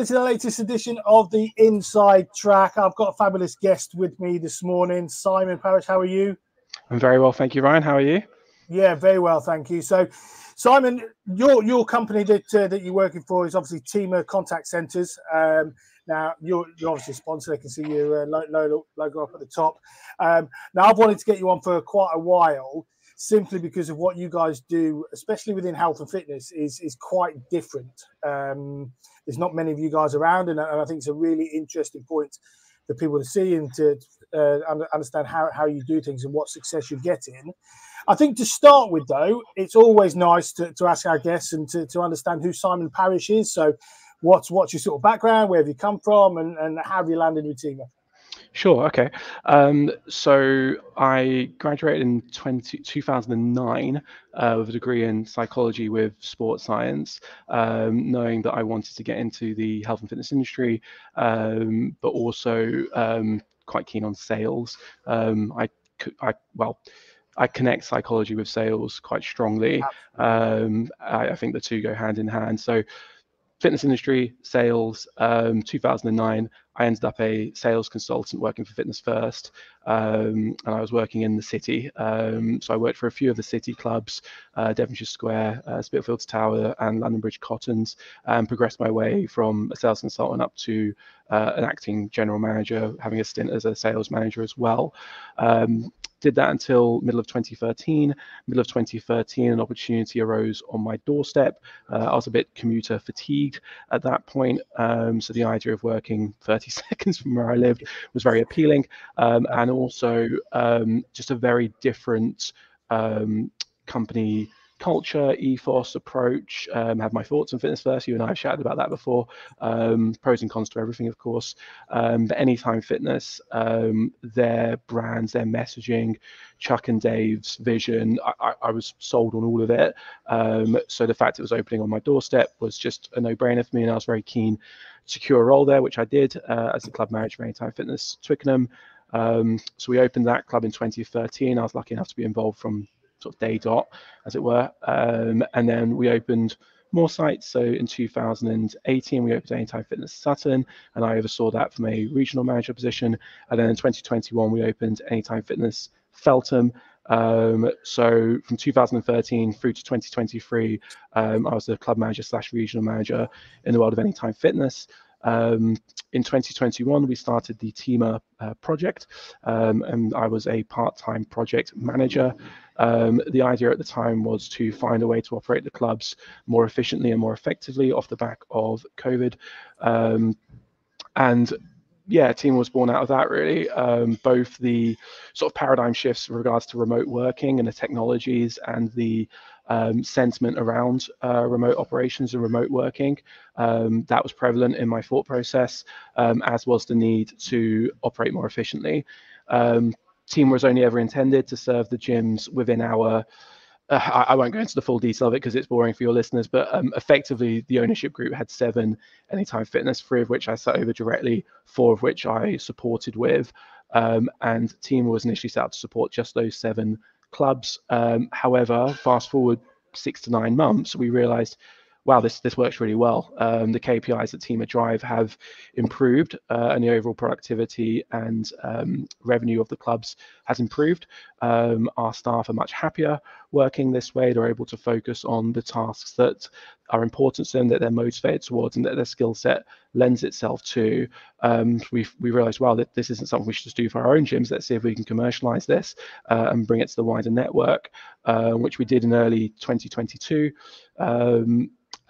to the latest edition of the Inside Track. I've got a fabulous guest with me this morning, Simon Parish. How are you? I'm very well, thank you, Ryan. How are you? Yeah, very well, thank you. So, Simon, your company that you're working for is obviously Tīma Contact Centres. Now, you're obviously a sponsor. I can see your logo up at the top. Now, I've wanted to get you on for quite a while, simply because of what you guys do, especially within health and fitness, is quite different. There's not many of you guys around, and I think it's a really interesting point for people to see and to understand how you do things and what success you're getting. I think to start with, though, it's always nice to ask our guests and to understand who Simon Parish is. So what's your sort of background, where have you come from, and how have you landed with Tīma? Sure, okay. So I graduated in 2009 with a degree in psychology with sports science, knowing that I wanted to get into the health and fitness industry, but also quite keen on sales. I connect psychology with sales quite strongly. I think the two go hand in hand. So fitness industry, sales, 2009, I ended up a sales consultant working for Fitness First, and I was working in the city. So I worked for a few of the city clubs, Devonshire Square, Spitalfields Tower, and London Bridge Cottons, and progressed my way from a sales consultant up to an acting general manager, having a stint as a sales manager as well. Did that until middle of 2013. Middle of 2013, an opportunity arose on my doorstep. I was a bit commuter fatigued at that point, so the idea of working 30 seconds from where I lived was very appealing, and also just a very different company culture, ethos, approach. Have my thoughts on Fitness First. You and I have chatted about that before. Pros and cons to everything, of course. But Anytime Fitness, their brands, their messaging, Chuck and Dave's vision, I was sold on all of it. So the fact it was opening on my doorstep was just a no-brainer for me, and I was very keen to secure a role there, which I did as the club manager for Anytime Fitness Twickenham. So we opened that club in 2013. I was lucky enough to be involved from sort of day dot, as it were, and then we opened more sites. So in 2018 we opened Anytime Fitness Sutton, and I oversaw that from a regional manager position. And then in 2021 we opened Anytime Fitness Feltham. So from 2013 through to 2023, I was the club manager / regional manager in the world of Anytime Fitness. In 2021, we started the Tīma project, and I was a part-time project manager. The idea at the time was to find a way to operate the clubs more efficiently and more effectively off the back of COVID. And yeah, Tīma was born out of that, really. Both the sort of paradigm shifts with regards to remote working and the technologies, and the sentiment around remote operations and remote working. That was prevalent in my thought process, as was the need to operate more efficiently. Tīma was only ever intended to serve the gyms within our I won't go into the full detail of it because it's boring for your listeners, but effectively the ownership group had 7 Anytime Fitness, 3 of which I sat over directly, 4 of which I supported with, and Tīma was initially set up to support just those 7 clubs. However, fast forward 6 to 9 months, we realized, wow, this works really well. The KPIs that Tīma drive have improved, and the overall productivity and revenue of the clubs has improved. Our staff are much happier working this way. They're able to focus on the tasks that are important to them, that they're motivated towards, and that their skill set lends itself to. We realized, wow, that this isn't something we should just do for our own gyms. Let's see if we can commercialize this and bring it to the wider network, which we did in early 2022.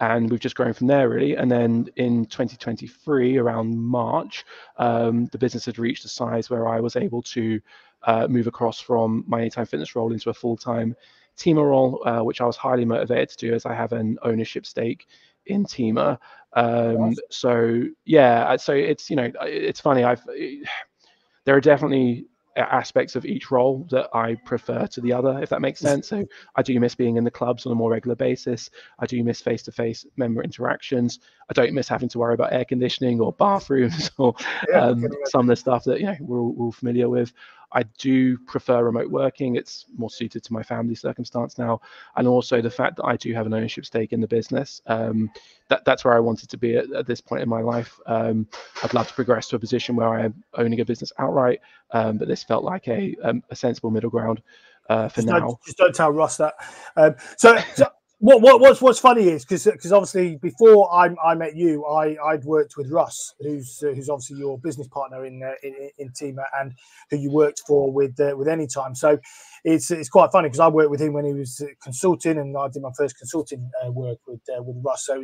And we've just grown from there, really. And then in 2023, around March, the business had reached a size where I was able to move across from my Anytime Fitness role into a full-time Tīma role, which I was highly motivated to do, as I have an ownership stake in Tīma. So yeah, so it's, you know, it's funny. There are definitely aspects of each role that I prefer to the other, if that makes sense. So I do miss being in the clubs on a more regular basis. I do miss face-to-face member interactions. I don't miss having to worry about air conditioning or bathrooms or some of the stuff that, you know, we're all familiar with. I do prefer remote working. It's more suited to my family circumstance now, and also the fact that I do have an ownership stake in the business. That's where I wanted to be at this point in my life. I'd love to progress to a position where I am owning a business outright, but this felt like a sensible middle ground for now. Just don't tell Ross that. So what's funny is because obviously before I met you, I'd worked with Russ, who's obviously your business partner in Tīma, and who you worked for with Anytime. So it's quite funny because I worked with him when he was consulting, and I did my first consulting work with Russ. So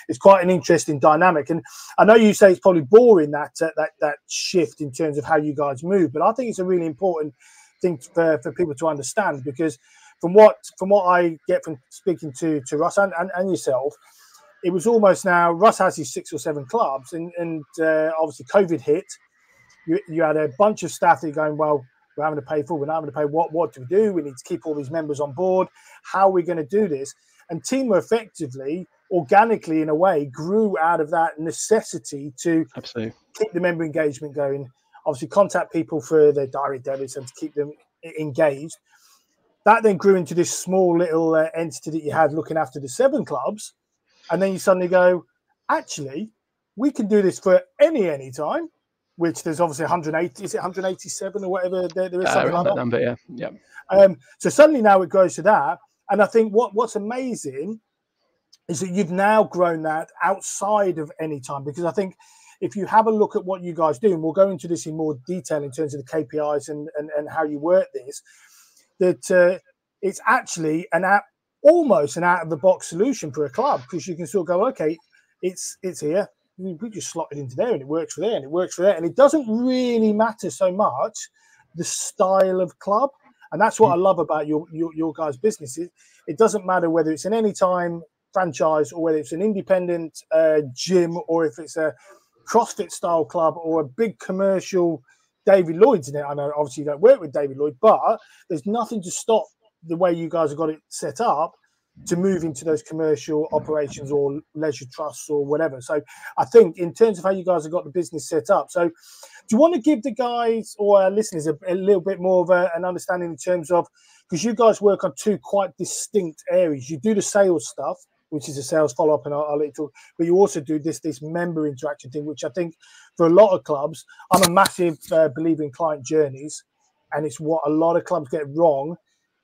it's quite an interesting dynamic. And I know you say it's probably boring that shift in terms of how you guys move, but I think it's a really important thing for people to understand, because from what I get from speaking to Russ and yourself, it was almost, now Russ has his 6 or 7 clubs, and obviously COVID hit. You had a bunch of staff that are going, well, we're having to pay for, we're not having to pay. What do we do? We need to keep all these members on board. How are we going to do this? And Tīma effectively, organically in a way, grew out of that necessity to Absolutely keep the member engagement going. Obviously, contact people for their direct debits and to keep them engaged. That then grew into this small little entity that you had looking after the 7 clubs. And then you suddenly go, actually, we can do this for any time, which there's obviously 180, is it 187 or whatever? There is something like that number, yeah. So suddenly now it grows to that. And I think what's amazing is that you've now grown that outside of Anytime, because I think if you have a look at what you guys do, and we'll go into this in more detail in terms of the KPIs and how you work this, that it's actually almost an out-of-the-box solution for a club, because you can sort of go, okay, it's here. We just slot it into there, and it works for there, and it works for there. And it doesn't really matter so much the style of club. And that's what I love about your guys' business. It doesn't matter whether it's an Anytime franchise or whether it's an independent gym, or if it's a CrossFit style club or a big commercial David Lloyd's in it. I know obviously you don't work with David Lloyd, but there's nothing to stop the way you guys have got it set up to move into those commercial operations or leisure trusts or whatever. So I think in terms of how you guys have got the business set up, so do you want to give the guys or our listeners a little bit more of an understanding in terms of, because you guys work on 2 quite distinct areas. You do the sales stuff, which is a sales follow-up, and I'll let you talk. But you also do this member interaction thing, which I think for a lot of clubs, I'm a massive believer in client journeys, and it's what a lot of clubs get wrong,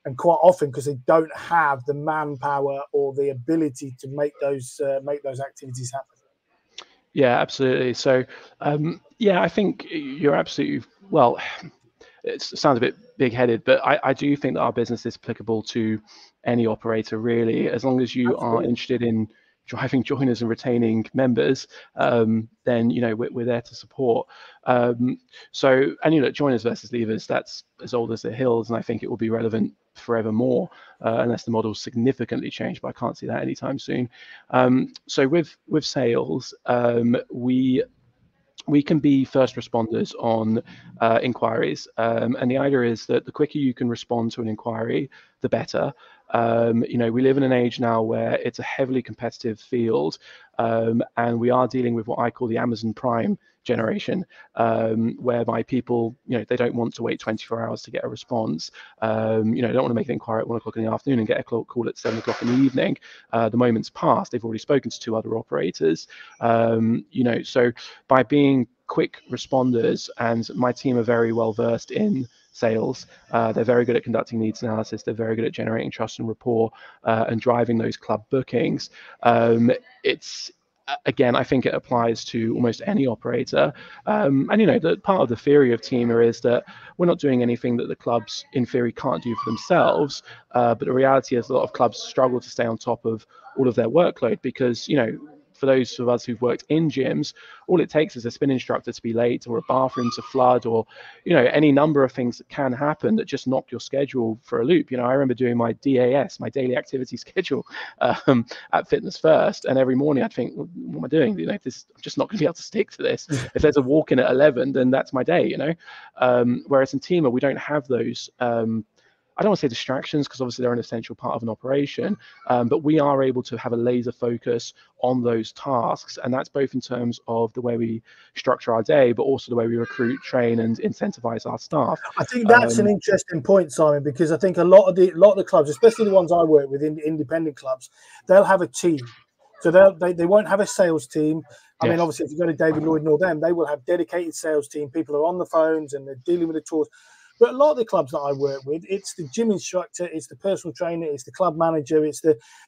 and quite often because they don't have the manpower or the ability to make those activities happen. Yeah, absolutely. So, I think you're absolutely, well, it sounds a bit big-headed, but I do think that our business is applicable to any operator, really, as long as you are interested in driving joiners and retaining members, then we're there to support. So, and joiners versus leavers, that's as old as the hills, and I think it will be relevant forevermore, unless the model's significantly changed, but I can't see that anytime soon. So with sales, we can be first responders on inquiries, and the idea is that the quicker you can respond to an inquiry, the better. We live in an age now where it's a heavily competitive field, and we are dealing with what I call the Amazon Prime generation, whereby people, they don't want to wait 24 hours to get a response. They don't want to make an inquiry at 1 o'clock in the afternoon and get a call at 7 o'clock in the evening. The moment's passed. They've already spoken to 2 other operators. So by being quick responders, and my team are very well versed in sales. They're very good at conducting needs analysis. They're very good at generating trust and rapport and driving those club bookings. Again, I think it applies to almost any operator. And the part of the theory of Tīma is that we're not doing anything that the clubs in theory can't do for themselves. But the reality is a lot of clubs struggle to stay on top of all of their workload because, for those of us who've worked in gyms, all it takes is a spin instructor to be late, or a bathroom to flood, or any number of things that can happen that just knock your schedule for a loop. I remember doing my DAS, my daily activity schedule, at Fitness First, and every morning I'd think, well, what am I doing? I'm just not going to be able to stick to this. If there's a walk in at 11, then that's my day. Whereas in Tīma, we don't have those. I don't want to say distractions, because obviously they're an essential part of an operation, but we are able to have a laser focus on those tasks. And that's both in terms of the way we structure our day, but also the way we recruit, train, and incentivize our staff. I think that's an interesting point, Simon, because I think a lot of the clubs, especially the ones I work with, independent clubs, they'll have a team. So they won't have a sales team. I mean, obviously, if you go to David Lloyd and all them, they will have dedicated sales team. People are on the phones and they're dealing with the tours. But a lot of the clubs that I work with, it's the gym instructor, it's the personal trainer, it's the club manager,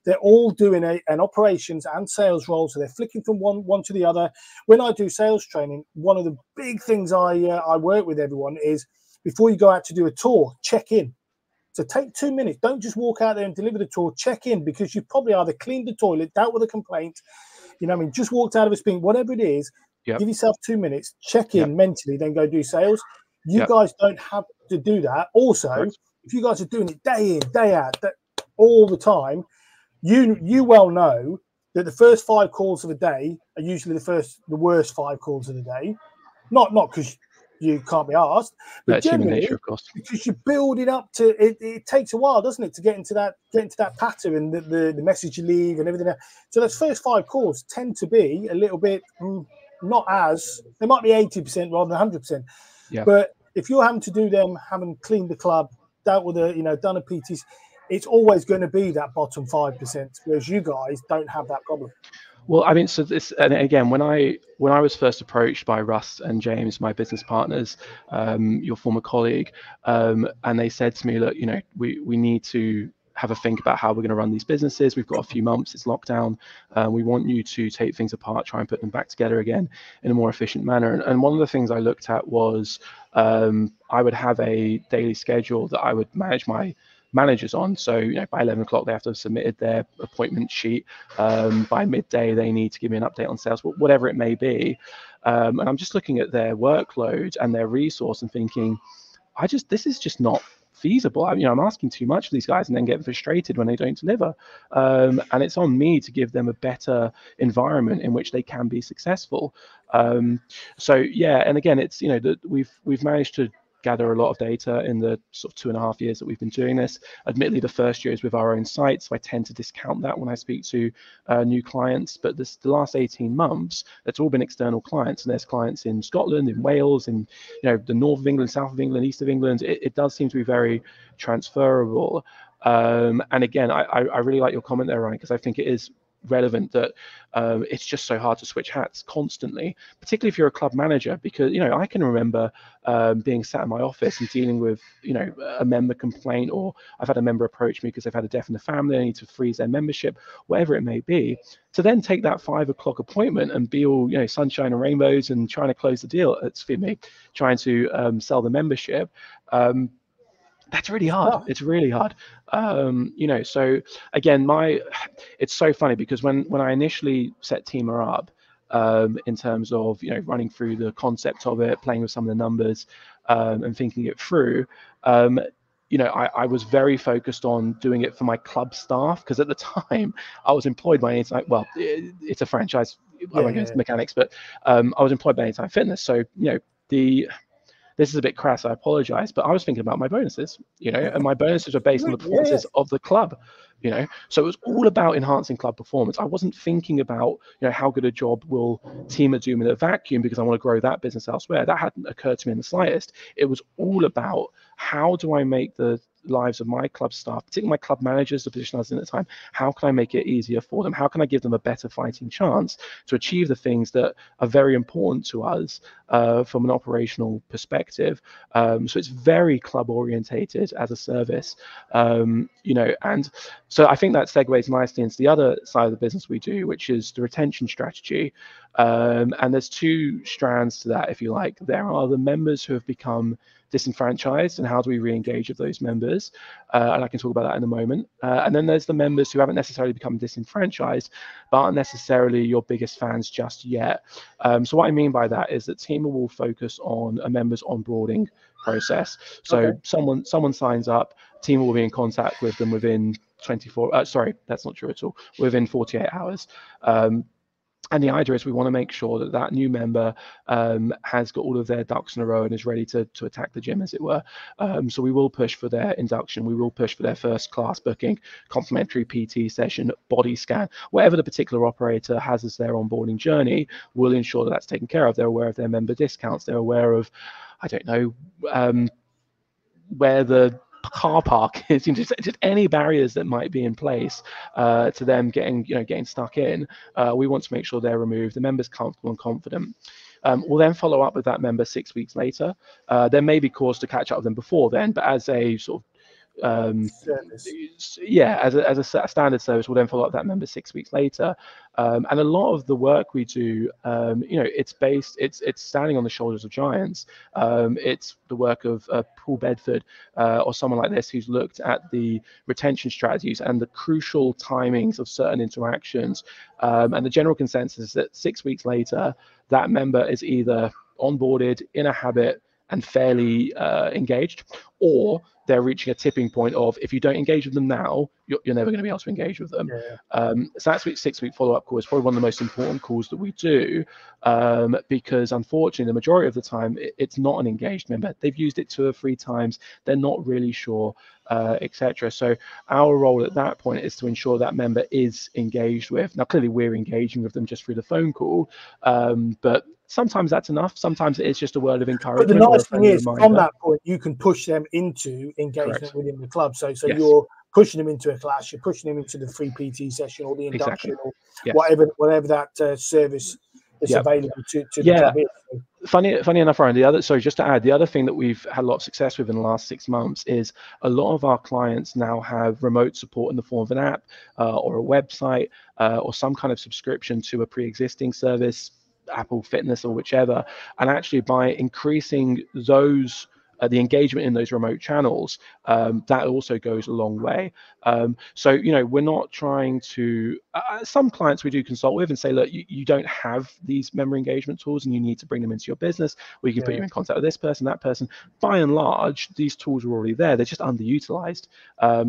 they're all doing an operations and sales role. So they're flicking from one to the other. When I do sales training, one of the big things I work with everyone is, before you go out to do a tour, check in. So take 2 minutes. Don't just walk out there and deliver the tour. Check in, because you probably either cleaned the toilet, dealt with a complaint, you know what I mean, just walked out of a spin, whatever it is. Give yourself 2 minutes, check in mentally, then go do sales. You guys don't have to do that. Also, if you guys are doing it day in, day out, all the time, you well know that the first 5 calls of a day are usually the worst 5 calls of the day. Not because you can't be asked, but generally, nature, of course, because you're building up to it. It takes a while, doesn't it, to get into that pattern and the message you leave and everything else. So those first 5 calls tend to be a little bit not as, they might be 80% rather than 100%. But if you're having to do them, having cleaned the club, dealt with done a PTs, it's always going to be that bottom 5%, whereas you guys don't have that problem. Well, I mean, so this, and again, when I was first approached by Russ and James, my business partners, your former colleague, and they said to me, look, we need to have a think about how we're going to run these businesses. We've got a few months, it's lockdown. We want you to take things apart, try and put them back together again in a more efficient manner. And one of the things I looked at was I would have a daily schedule that I would manage my managers on. So by 11 o'clock they have to have submitted their appointment sheet. By midday they need to give me an update on sales, whatever it may be. And I'm just looking at their workload and their resource and thinking, this is just not feasible. I'm asking too much of these guys and then getting frustrated when they don't deliver. And it's on me to give them a better environment in which they can be successful. So yeah, and again, it's that we've managed to gather a lot of data in the sort of 2.5 years that we've been doing this. Admittedly, the first year is with our own site, so I tend to discount that when I speak to new clients. But the last 18 months, it's all been external clients, and there's clients in Scotland, in Wales, in the north of England, south of England, east of England. It does seem to be very transferable. And again, I really like your comment there, Ryan, because I think it is relevant that it's just so hard to switch hats constantly, particularly if you're a club manager, because I can remember being sat in my office and dealing with a member complaint, or I've had a member approach me because they've had a death in the family, they need to freeze their membership, whatever it may be, to then take that 5 o'clock appointment and be all sunshine and rainbows and trying to close the deal, trying to sell the membership. That's really hard. It's really hard. So again, it's so funny because when I initially set Tīma up, in terms of running through the concept of it, playing with some of the numbers, and thinking it through, I was very focused on doing it for my club staff, because at the time I was employed by Anytime. Well, it's a franchise. I won't go into mechanics, but I was employed by Anytime Fitness. So this is a bit crass, I apologize, but I was thinking about my bonuses, and my bonuses are based on the performances of the club, So it was all about enhancing club performance. I wasn't thinking about, how good a job will Tīma do in a vacuum because I want to grow that business elsewhere. That hadn't occurred to me in the slightest. It was all about, how do I make the lives of my club staff, particularly my club managers, the position I was in at the time, how can I make it easier for them? How can I give them a better fighting chance to achieve the things that are very important to us from an operational perspective? So it's very club orientated as a service, and so I think that segues nicely into the other side of the business we do, which is the retention strategy. And there's 2 strands to that, if you like. There are the members who have become disenfranchised, and how do we re-engage with those members, and I can talk about that in a moment. And then there's the members who haven't necessarily become disenfranchised but aren't necessarily your biggest fans just yet. So what I mean by that is that Tīma will focus on a member's onboarding process. So someone signs up, Tīma will be in contact with them within 24 sorry, that's not true at all, within 48 hours. And the idea is we want to make sure that that new member has got all of their ducks in a row and is ready to attack the gym, as it were. So we will push for their induction. We will push for their first class booking, complimentary PT session, body scan, whatever the particular operator has as their onboarding journey. We'll ensure that that's taken care of. They're aware of their member discounts. They're aware of, I don't know, where the car park is, just any barriers that might be in place to them getting stuck in. We want to make sure they're removed, the member's comfortable and confident. We'll then follow up with that member 6 weeks later. There may be cause to catch up with them before then, but as a sort of as a standard service, we'll then follow up that member 6 weeks later. And a lot of the work we do, it's standing on the shoulders of giants. It's the work of Paul Bedford or someone like this who's looked at the retention strategies and the crucial timings of certain interactions. And the general consensus is that 6 weeks later, that member is either onboarded, in a habit, and fairly engaged, or they're reaching a tipping point of, if you don't engage with them now, you're never going to be able to engage with them. So that 6 week follow-up call is probably one of the most important calls that we do, because unfortunately the majority of the time it's not an engaged member. They've used it 2 or 3 times, they're not really sure, etc. So our role at that point is to ensure that member is engaged with. Now clearly we're engaging with them just through the phone call, but sometimes that's enough. Sometimes it is just a word of encouragement. But the nice thing is, from that point, you can push them into engagement within the club. So yes. You're pushing them into a class, you're pushing them into the free PT session or the induction or whatever that service is available to the club is. Funny enough, Ryan, just to add, the other thing that we've had a lot of success with in the last 6 months is a lot of our clients now have remote support in the form of an app or a website or some kind of subscription to a pre-existing service, Apple Fitness or whichever, and actually by increasing those the engagement in those remote channels, that also goes a long way. So we're not trying to some clients we do consult with and say, look, you don't have these member engagement tools and you need to bring them into your business. We can put you in contact with this person, that person. By and large, these tools are already there, they're just underutilized.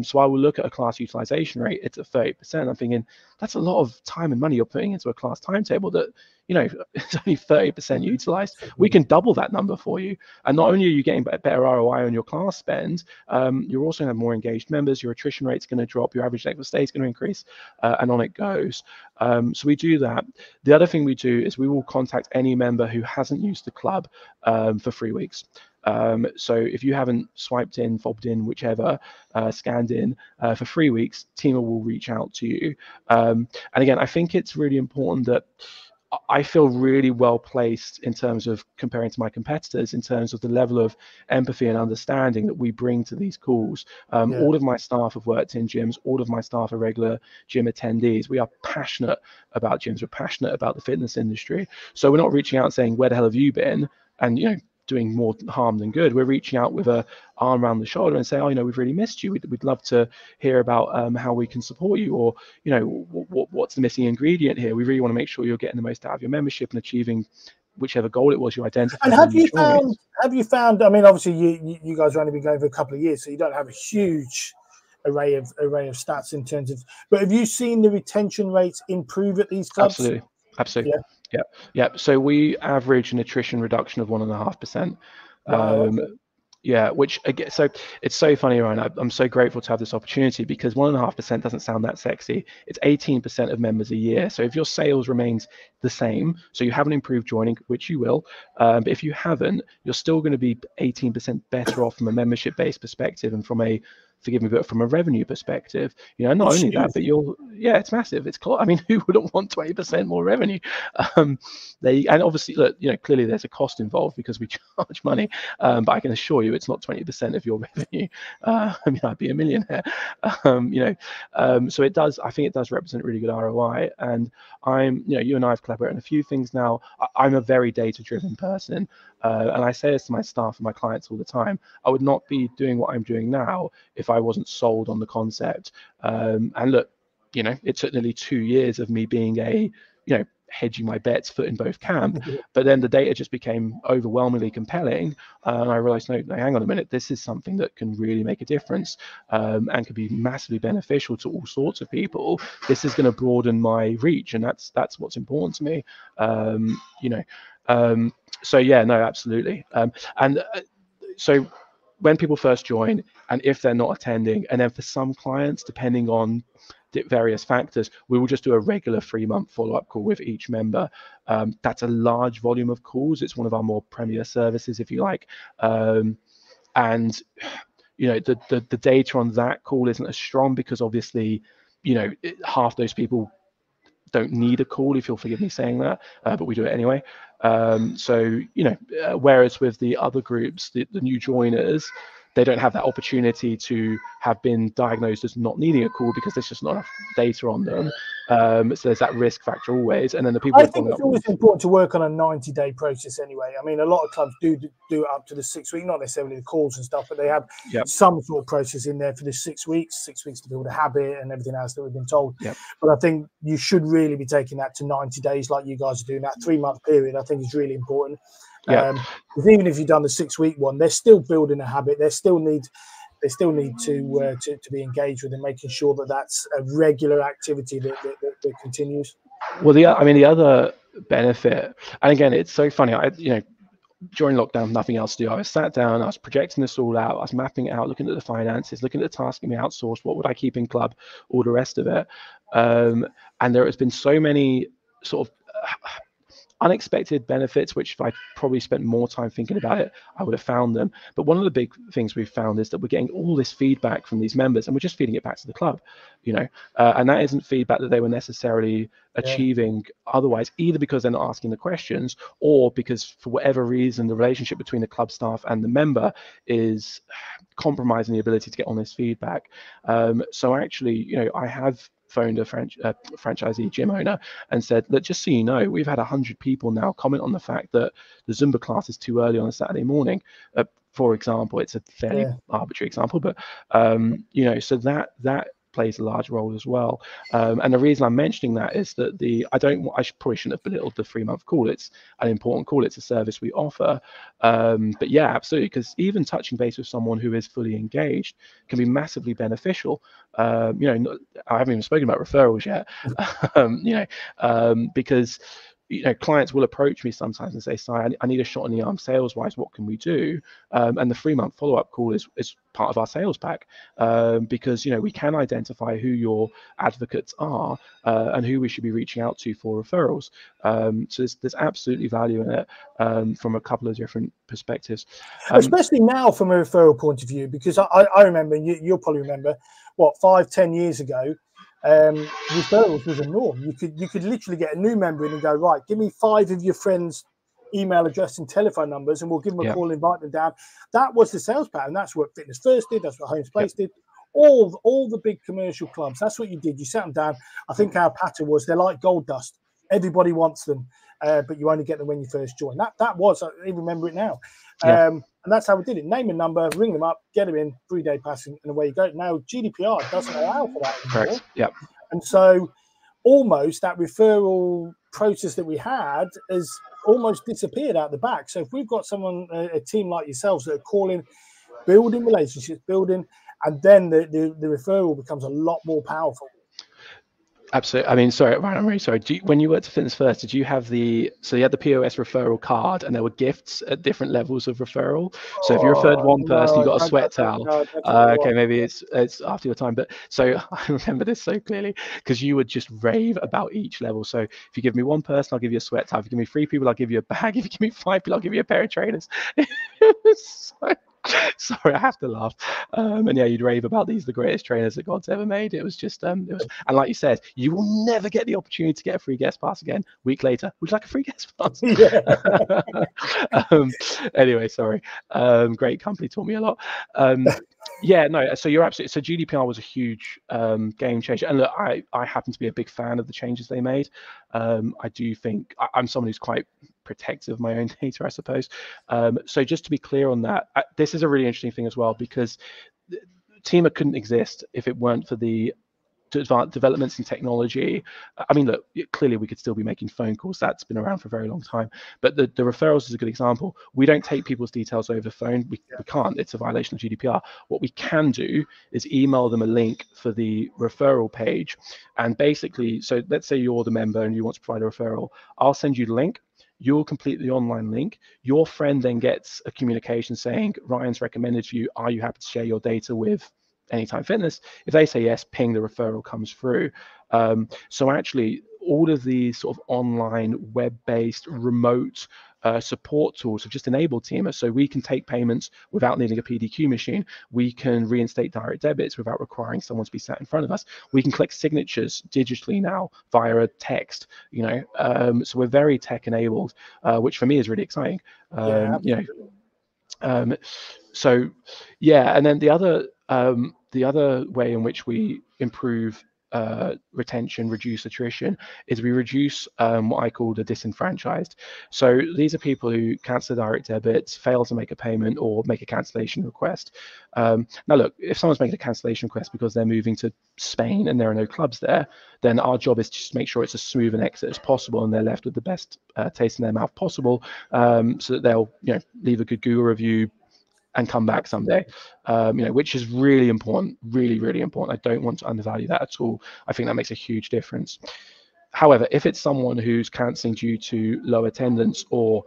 So I will look at a class utilization rate, it's at 30%. I'm thinking that's a lot of time and money you're putting into a class timetable that it's only 30% utilized. We can double that number for you. And not only are you getting better ROI on your class spend, you're also going to have more engaged members, your attrition rate's going to drop, your average length of stay is going to increase, and on it goes. So we do that. The other thing we do is we will contact any member who hasn't used the club for 3 weeks. So if you haven't swiped in, fobbed in, whichever, scanned in for 3 weeks, Tīma will reach out to you. And again, I think it's really important that I feel really well placed in terms of comparing to my competitors, in terms of the level of empathy and understanding that we bring to these calls. All of my staff have worked in gyms. All of my staff are regular gym attendees. We are passionate about gyms. We're passionate about the fitness industry. So we're not reaching out and saying, where the hell have you been? And, doing more harm than good. We're reaching out with a arm around the shoulder and say, we've really missed you. We'd love to hear about how we can support you, or what's the missing ingredient here. We really want to make sure you're getting the most out of your membership and achieving whichever goal it was you identified. And have you found? I mean, obviously you guys have only been going for a couple of years, so you don't have a huge array of stats in terms of. But have you seen the retention rates improve at these clubs? Absolutely. Yeah. So we average an attrition reduction of 1.5%. Which again, so it's so funny, Ryan. I'm so grateful to have this opportunity, because 1.5% doesn't sound that sexy. It's 18% of members a year. So if your sales remains the same, so you haven't improved joining, which you will, but if you haven't, you're still going to be 18% better off from a membership-based perspective and from a, forgive me, but from a revenue perspective, not only that, but it's massive. It's I mean, who wouldn't want 20% more revenue? And obviously, look, clearly there's a cost involved because we charge money, but I can assure you it's not 20% of your revenue. I mean, I'd be a millionaire. So it does. I think it does represent really good ROI. And you and I have collaborated on a few things now. I'm a very data-driven person, and I say this to my staff and my clients all the time. I would not be doing what I'm doing now if I wasn't sold on the concept. And look, it took nearly 2 years of me being a hedging my bets, foot in both camp. But then the data just became overwhelmingly compelling, and I realized, no, hang on a minute, this is something that can really make a difference, and can be massively beneficial to all sorts of people. This is going to broaden my reach, and that's what's important to me. So yeah, no, absolutely. So when people first join, and if they're not attending, and then for some clients, depending on the various factors, we will just do a regular 3-month follow-up call with each member. That's a large volume of calls. It's one of our more premier services, if you like. And the data on that call isn't as strong because obviously, half those people don't need a call, if you'll forgive me saying that, but we do it anyway. Whereas with the other groups, the new joiners, they don't have that opportunity to have been diagnosed as not needing a call because there's just not enough data on them. So there's that risk factor always. And then the people I think it's always important to work on a 90-day process anyway. I mean, a lot of clubs do it up to the 6 week, not necessarily the calls and stuff, but they have some sort of process in there for the 6 weeks, 6 weeks to build a habit and everything else that we've been told. But I think you should really be taking that to 90 days like you guys are doing. That 3-month period, I think, is really important. Because even if you've done the 6 week one, they're still building a habit. They still need to be engaged with and making sure that that's a regular activity that continues. Well, the other benefit, and again, it's so funny. During lockdown, nothing else to do. I was sat down, I was projecting this all out, I was mapping it out, looking at the finances, looking at the tasking we outsourced, what would I keep in club, all the rest of it. And there has been so many sort of unexpected benefits, which if I probably spent more time thinking about it, I would have found them. But one of the big things we've found is that we're getting all this feedback from these members and we're just feeding it back to the club, and that isn't feedback that they were necessarily achieving otherwise, either because they're not asking the questions or because for whatever reason, the relationship between the club staff and the member is compromising the ability to get honest feedback. So actually, I have phoned a franchisee gym owner and said, look, just so you know, we've had 100 people now comment on the fact that the Zumba class is too early on a Saturday morning. For example, it's a fairly arbitrary example, but so that plays a large role as well. And the reason I'm mentioning that is that I probably shouldn't have belittled the 3-month call. It's an important call. It's a service we offer. But yeah, absolutely, because even touching base with someone who is fully engaged can be massively beneficial. I haven't even spoken about referrals yet, because clients will approach me sometimes and say, Si, I need a shot in the arm sales wise, what can we do? And the 3-month follow-up call is part of our sales pack, because we can identify who your advocates are and who we should be reaching out to for referrals. So there's absolutely value in it, from a couple of different perspectives, especially now from a referral point of view, because I remember, you'll probably remember, 5-10 years ago, referrals was a norm. You could literally get a new member in and go, right, give me 5 of your friends' email address and telephone numbers, and we'll give them a call, invite them down. That was the sales pattern. That's what Fitness First did. That's what Homes Place did. All the big commercial clubs. That's what you did. You sat them down. I think our pattern was they're like gold dust. Everybody wants them, but you only get them when you first join. That was, I even remember it now. And that's how we did it. Name a number, ring them up, get them in, 3-day pass, and away you go. Now, GDPR doesn't allow for that anymore. Correct. Yep. And so almost that referral process that we had has almost disappeared out the back. So if we've got someone, a team like yourselves that are calling, building relationships, and then the referral becomes a lot more powerful. Absolutely. I mean, sorry, Ryan, I'm really sorry. When you worked at Fitness First, did you have you had the POS referral card and there were gifts at different levels of referral? So if you referred one person, you got a sweat towel. Okay, maybe it's after your time. But so I remember this so clearly because you would just rave about each level. So if you give me one person, I'll give you a sweat towel. If you give me 3 people, I'll give you a bag. If you give me 5 people, I'll give you a pair of trainers. Sorry, I have to laugh. And yeah, you'd rave about the greatest trainers that God's ever made. It was just, and like you said, you will never get the opportunity to get a free guest pass again. A week later, would you like a free guest pass? Anyway, sorry. Great company, taught me a lot. Yeah, no, so you're absolutely, so GDPR was a huge game changer. And look, I happen to be a big fan of the changes they made. I do think, I'm someone who's quite protective of my own data, I suppose. So just to be clear on that, this is a really interesting thing as well, because Tīma couldn't exist if it weren't for the developments in technology. I mean, look, clearly we could still be making phone calls. That's been around for a very long time. But the referrals is a good example. We don't take people's details over the phone. We can't. It's a violation of GDPR. What we can do is email them a link for the referral page. And basically, so let's say you're the member and you want to provide a referral. I'll send you the link. You'll complete the online link. Your friend then gets a communication saying, Ryan's recommended you. Are you happy to share your data with Anytime Fitness? If they say yes, ping, the referral comes through. So actually, all of these sort of online, web-based, remote support tools have just enabled Tīma. So we can take payments without needing a PDQ machine. We can reinstate direct debits without requiring someone to be sat in front of us. We can collect signatures digitally now via a text, so we're very tech enabled, which for me is really exciting. So yeah, and then the other way in which we improve retention, reduce attrition, is we reduce what I call the disenfranchised. So these are people who cancel direct debits, fail to make a payment, or make a cancellation request. Now look, if someone's making a cancellation request because they're moving to Spain and there are no clubs there, then our job is to just make sure it's as smooth an exit as possible and they're left with the best taste in their mouth possible, so that they'll leave a good Google review and come back someday, which is really important, really, really important. I don't want to undervalue that at all. I think that makes a huge difference. However, if it's someone who's cancelling due to low attendance or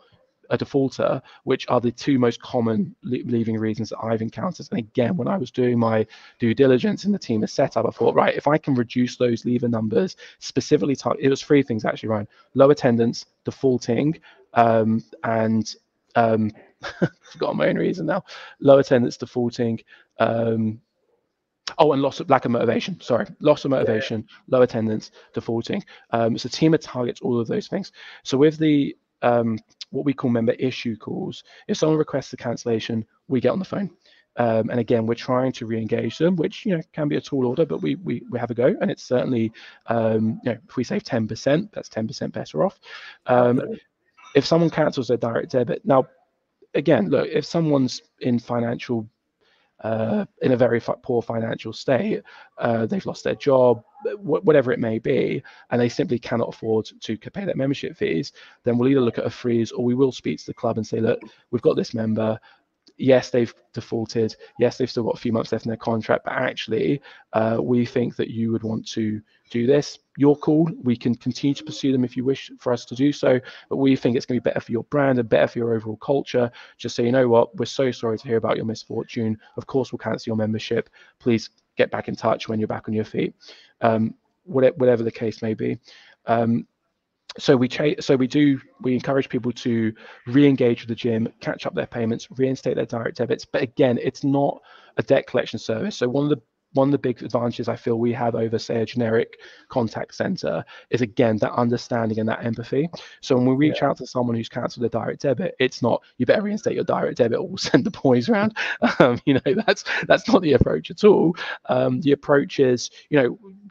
a defaulter, which are the two most common leaving reasons that I've encountered, and again, when I was doing my due diligence in the Tīma setup, I thought, right, if I can reduce those leaver numbers, specifically, it was three things actually, Ryan: low attendance, defaulting, and forgotten my own reason now. Low attendance, defaulting, and lack of motivation. Sorry, loss of motivation, low attendance, defaulting. So Tīma targets all of those things. So with the what we call member issue calls, if someone requests a cancellation, we get on the phone. And again, we're trying to re-engage them, which can be a tall order, but we have a go, and it's certainly if we save 10%, that's 10% better off. If someone cancels their direct debit, now again, look, if someone's in a very poor financial state, they've lost their job, whatever it may be, and they simply cannot afford to pay their membership fees, then we'll either look at a freeze, or we will speak to the club and say, look, we've got this member. Yes, they've defaulted. Yes, they've still got a few months left in their contract, but actually, we think that you would want to do this. Your call. We can continue to pursue them if you wish for us to do so, but we think it's going to be better for your brand and better for your overall culture. Just so you know what, we're so sorry to hear about your misfortune. Of course, we'll cancel your membership. Please get back in touch when you're back on your feet. Whatever the case may be. So we encourage people to re-engage with the gym, catch up their payments, reinstate their direct debits. But again, it's not a debt collection service. So one of the big advantages I feel we have over, say, a generic contact center is, again, that understanding and that empathy. So when we reach out to someone who's cancelled their direct debit, it's not, you better reinstate your direct debit or we'll send the boys around. That's not the approach at all. The approach is,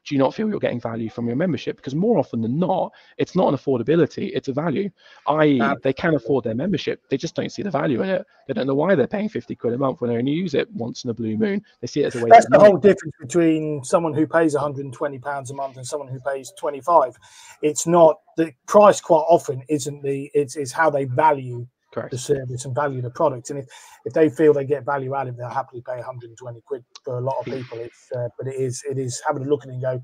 do you not feel you're getting value from your membership? Because more often than not, it's not an affordability, it's a value. I.e., they can afford their membership, they just don't see the value in it. They don't know why they're paying 50 quid a month when they only use it once in a blue moon. They see it as a waste That's of the money. whole difference between someone who pays £120 a month and someone who pays 25. It's not the price, quite often isn't it's how they value the service and value the product. And if they feel they get value out of it, they'll happily pay 120 quid for a lot of people. But it is having a look at it and go,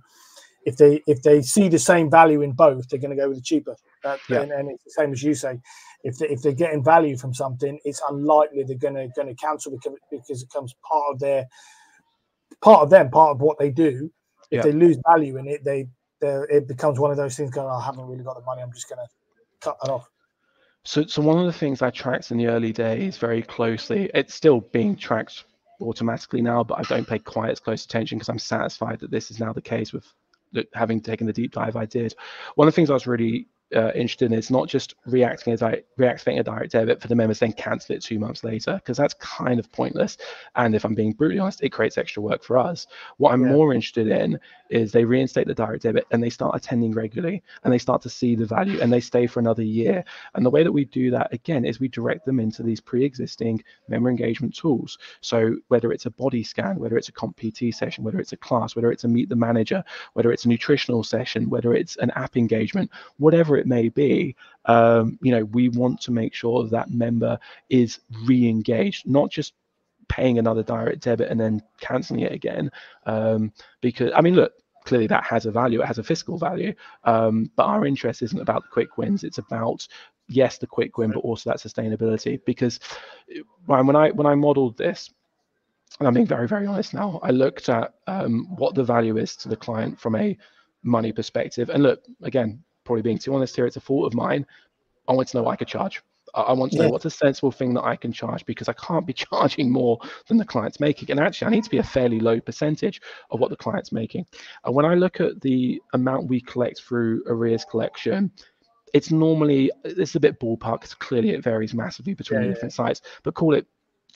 if they see the same value in both, they're going to go with the cheaper. And it's the same as you say. If they're getting value from something, it's unlikely they're going to cancel because it becomes part of what they do. If they lose value in it, it becomes one of those things. I haven't really got the money. I'm just going to cut that off. So one of the things I tracked in the early days very closely, it's still being tracked automatically now, but I don't pay quite as close attention because I'm satisfied that this is now the case with having taken the deep dive I did. One of the things I was really interested in is not just reactivating a direct debit for the members, then cancel it 2 months later, because that's kind of pointless. And if I'm being brutally honest, it creates extra work for us. What I'm more interested in is they reinstate the direct debit and they start attending regularly and they start to see the value and they stay for another year. And the way that we do that, again, is we direct them into these pre-existing member engagement tools. So whether it's a body scan, whether it's a comp PT session, whether it's a class, whether it's a meet the manager, whether it's a nutritional session, whether it's an app engagement, whatever it may be, we want to make sure that member is re-engaged, not just paying another direct debit and then cancelling it again. Because, I mean, look, clearly that has a value, it has a fiscal value, but our interest isn't about the quick wins. It's about, yes, the quick win, but also that sustainability. Because when I modeled this, and I'm being very, very honest now, I looked at what the value is to the client from a money perspective. And look, again, probably being too honest here, it's a fault of mine. I want to know what I could charge. I want to know what's a sensible thing that I can charge, because I can't be charging more than the client's making. And actually, I need to be a fairly low percentage of what the client's making. And when I look at the amount we collect through arrears collection, it's normally, it's a bit ballpark, because clearly it varies massively between different sites, but call it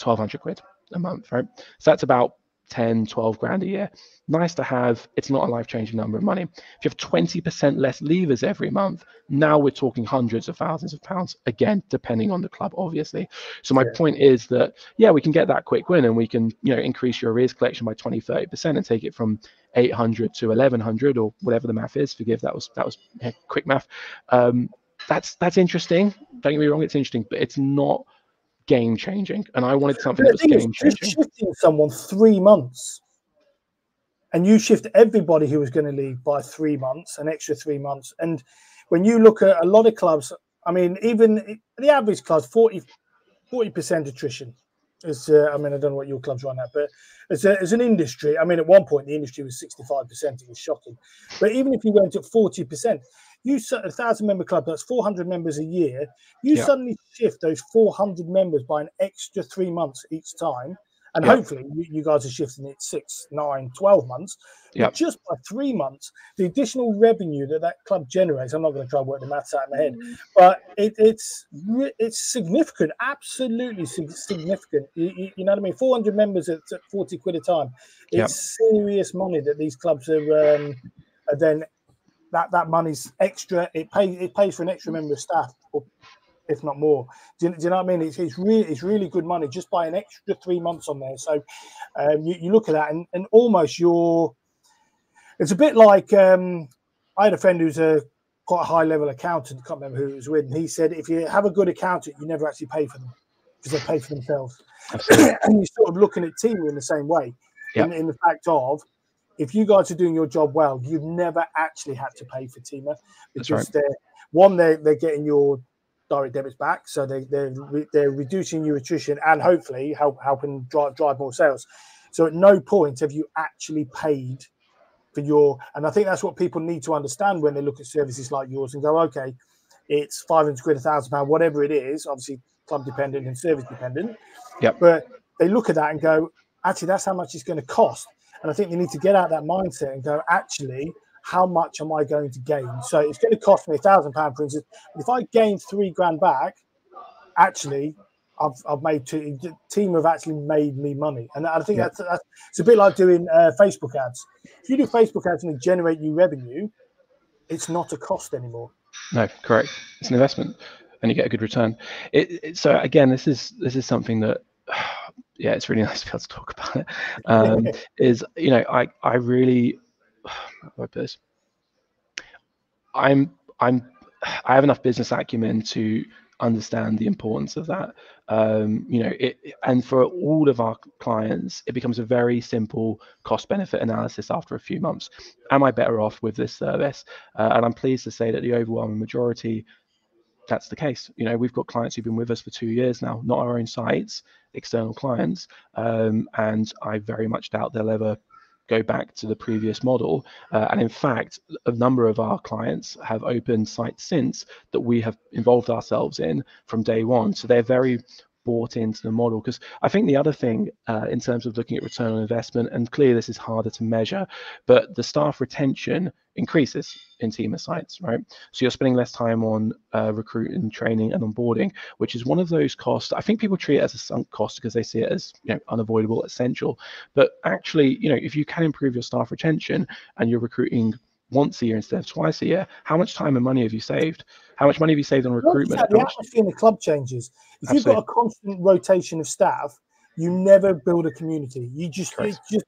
1,200 quid a month, right? So that's about 10, 12 grand a year. Nice to have. It's not a life-changing number of money. If you have 20% less leavers every month, now we're talking hundreds of thousands of pounds, again, depending on the club, obviously. So my point is that, we can get that quick win and we can, increase your arrears collection by 20, 30% and take it from 800 to 1,100 or whatever the math is. Forgive, that was quick math. That's interesting. Don't get me wrong, it's interesting, but it's not game changing, and I wanted something that was game changing. Just shifting someone 3 months, and you shift everybody who was going to leave by 3 months, an extra 3 months. And when you look at a lot of clubs, I mean, even the average club's 40% attrition. Is I mean, I don't know what your club's run at, but as an industry, I mean, at one point the industry was 65%. It was shocking. But even if you went at 40%, you 1,000-member club, that's 400 members a year. You suddenly shift those 400 members by an extra 3 months each time. And hopefully you guys are shifting it 6, 9, 12 months. But just by 3 months, the additional revenue that club generates, I'm not going to try and work the maths out in my head, but it's significant, absolutely significant. You know what I mean? 400 members at 40 quid a time. It's serious money that these clubs are then. That money's extra. It pays for an extra member of staff, or if not more. Do you know what I mean? It's really good money just by an extra 3 months on there. So you look at that and almost it's a bit like I had a friend who's a quite a high level accountant. I can't remember who it was with, and he said if you have a good accountant, you never actually pay for them because they pay for themselves. And you're sort of looking at Tīma in the same way, in the fact of, if you guys are doing your job well, you've never actually had to pay for Tīma, because they're getting your direct debits back, so they're reducing your attrition and hopefully helping drive more sales. So at no point have you actually paid for your, and I think that's what people need to understand when they look at services like yours and go, okay, it's 500 quid, £1,000, whatever it is, obviously club dependent and service dependent. But they look at that and go, actually, that's how much it's going to cost. And I think they need to get out that mindset and go, actually, how much am I going to gain? So it's going to cost me £1,000, for instance. But if I gain 3 grand back, actually, I've made Tīma have actually made me money. And I think that's it's a bit like doing Facebook ads. If you do Facebook ads and they generate you revenue, it's not a cost anymore. No, correct. It's an investment, and you get a good return. So again, this is something that. It's really nice to be able to talk about it. I really, how do I put this? I have enough business acumen to understand the importance of that. And for all of our clients, it becomes a very simple cost-benefit analysis after a few months. Am I better off with this service? And I'm pleased to say that the overwhelming majority, that's the case. We've got clients who've been with us for 2 years now, not our own sites, external clients, and I very much doubt they'll ever go back to the previous model. And in fact, a number of our clients have opened sites since that we have involved ourselves in from day one. So they're very bought into the model. Because I think the other thing in terms of looking at return on investment, and clearly this is harder to measure, but the staff retention increases in Tīma sites, right? So you're spending less time on recruiting, training, and onboarding, which is one of those costs. I think people treat it as a sunk cost because they see it as, you know, unavoidable, essential. But actually, you know, if you can improve your staff retention and you're recruiting once a year instead of twice a year, how much time and money have you saved? How much money have you saved on recruitment? The atmosphere in the club changes. If you've got a constant rotation of staff, you never build a community. It just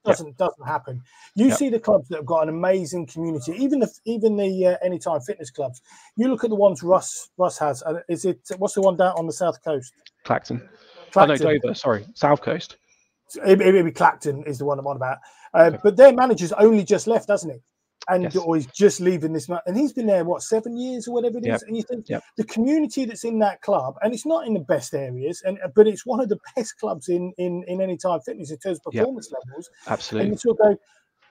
doesn't happen. You see the clubs that have got an amazing community, even the anytime fitness clubs. You look at the ones Russ has. What's the one down on the south coast? Clacton. Oh no, Dover. Sorry, south coast. Maybe Clacton is the one I'm on about. But their manager's only just left, hasn't he? And or he's just leaving this, and he's been there 7 years or whatever it is. And you think the community that's in that club, and it's not in the best areas, but it's one of the best clubs in anytime fitness in terms of performance levels. Absolutely. And you sort of go,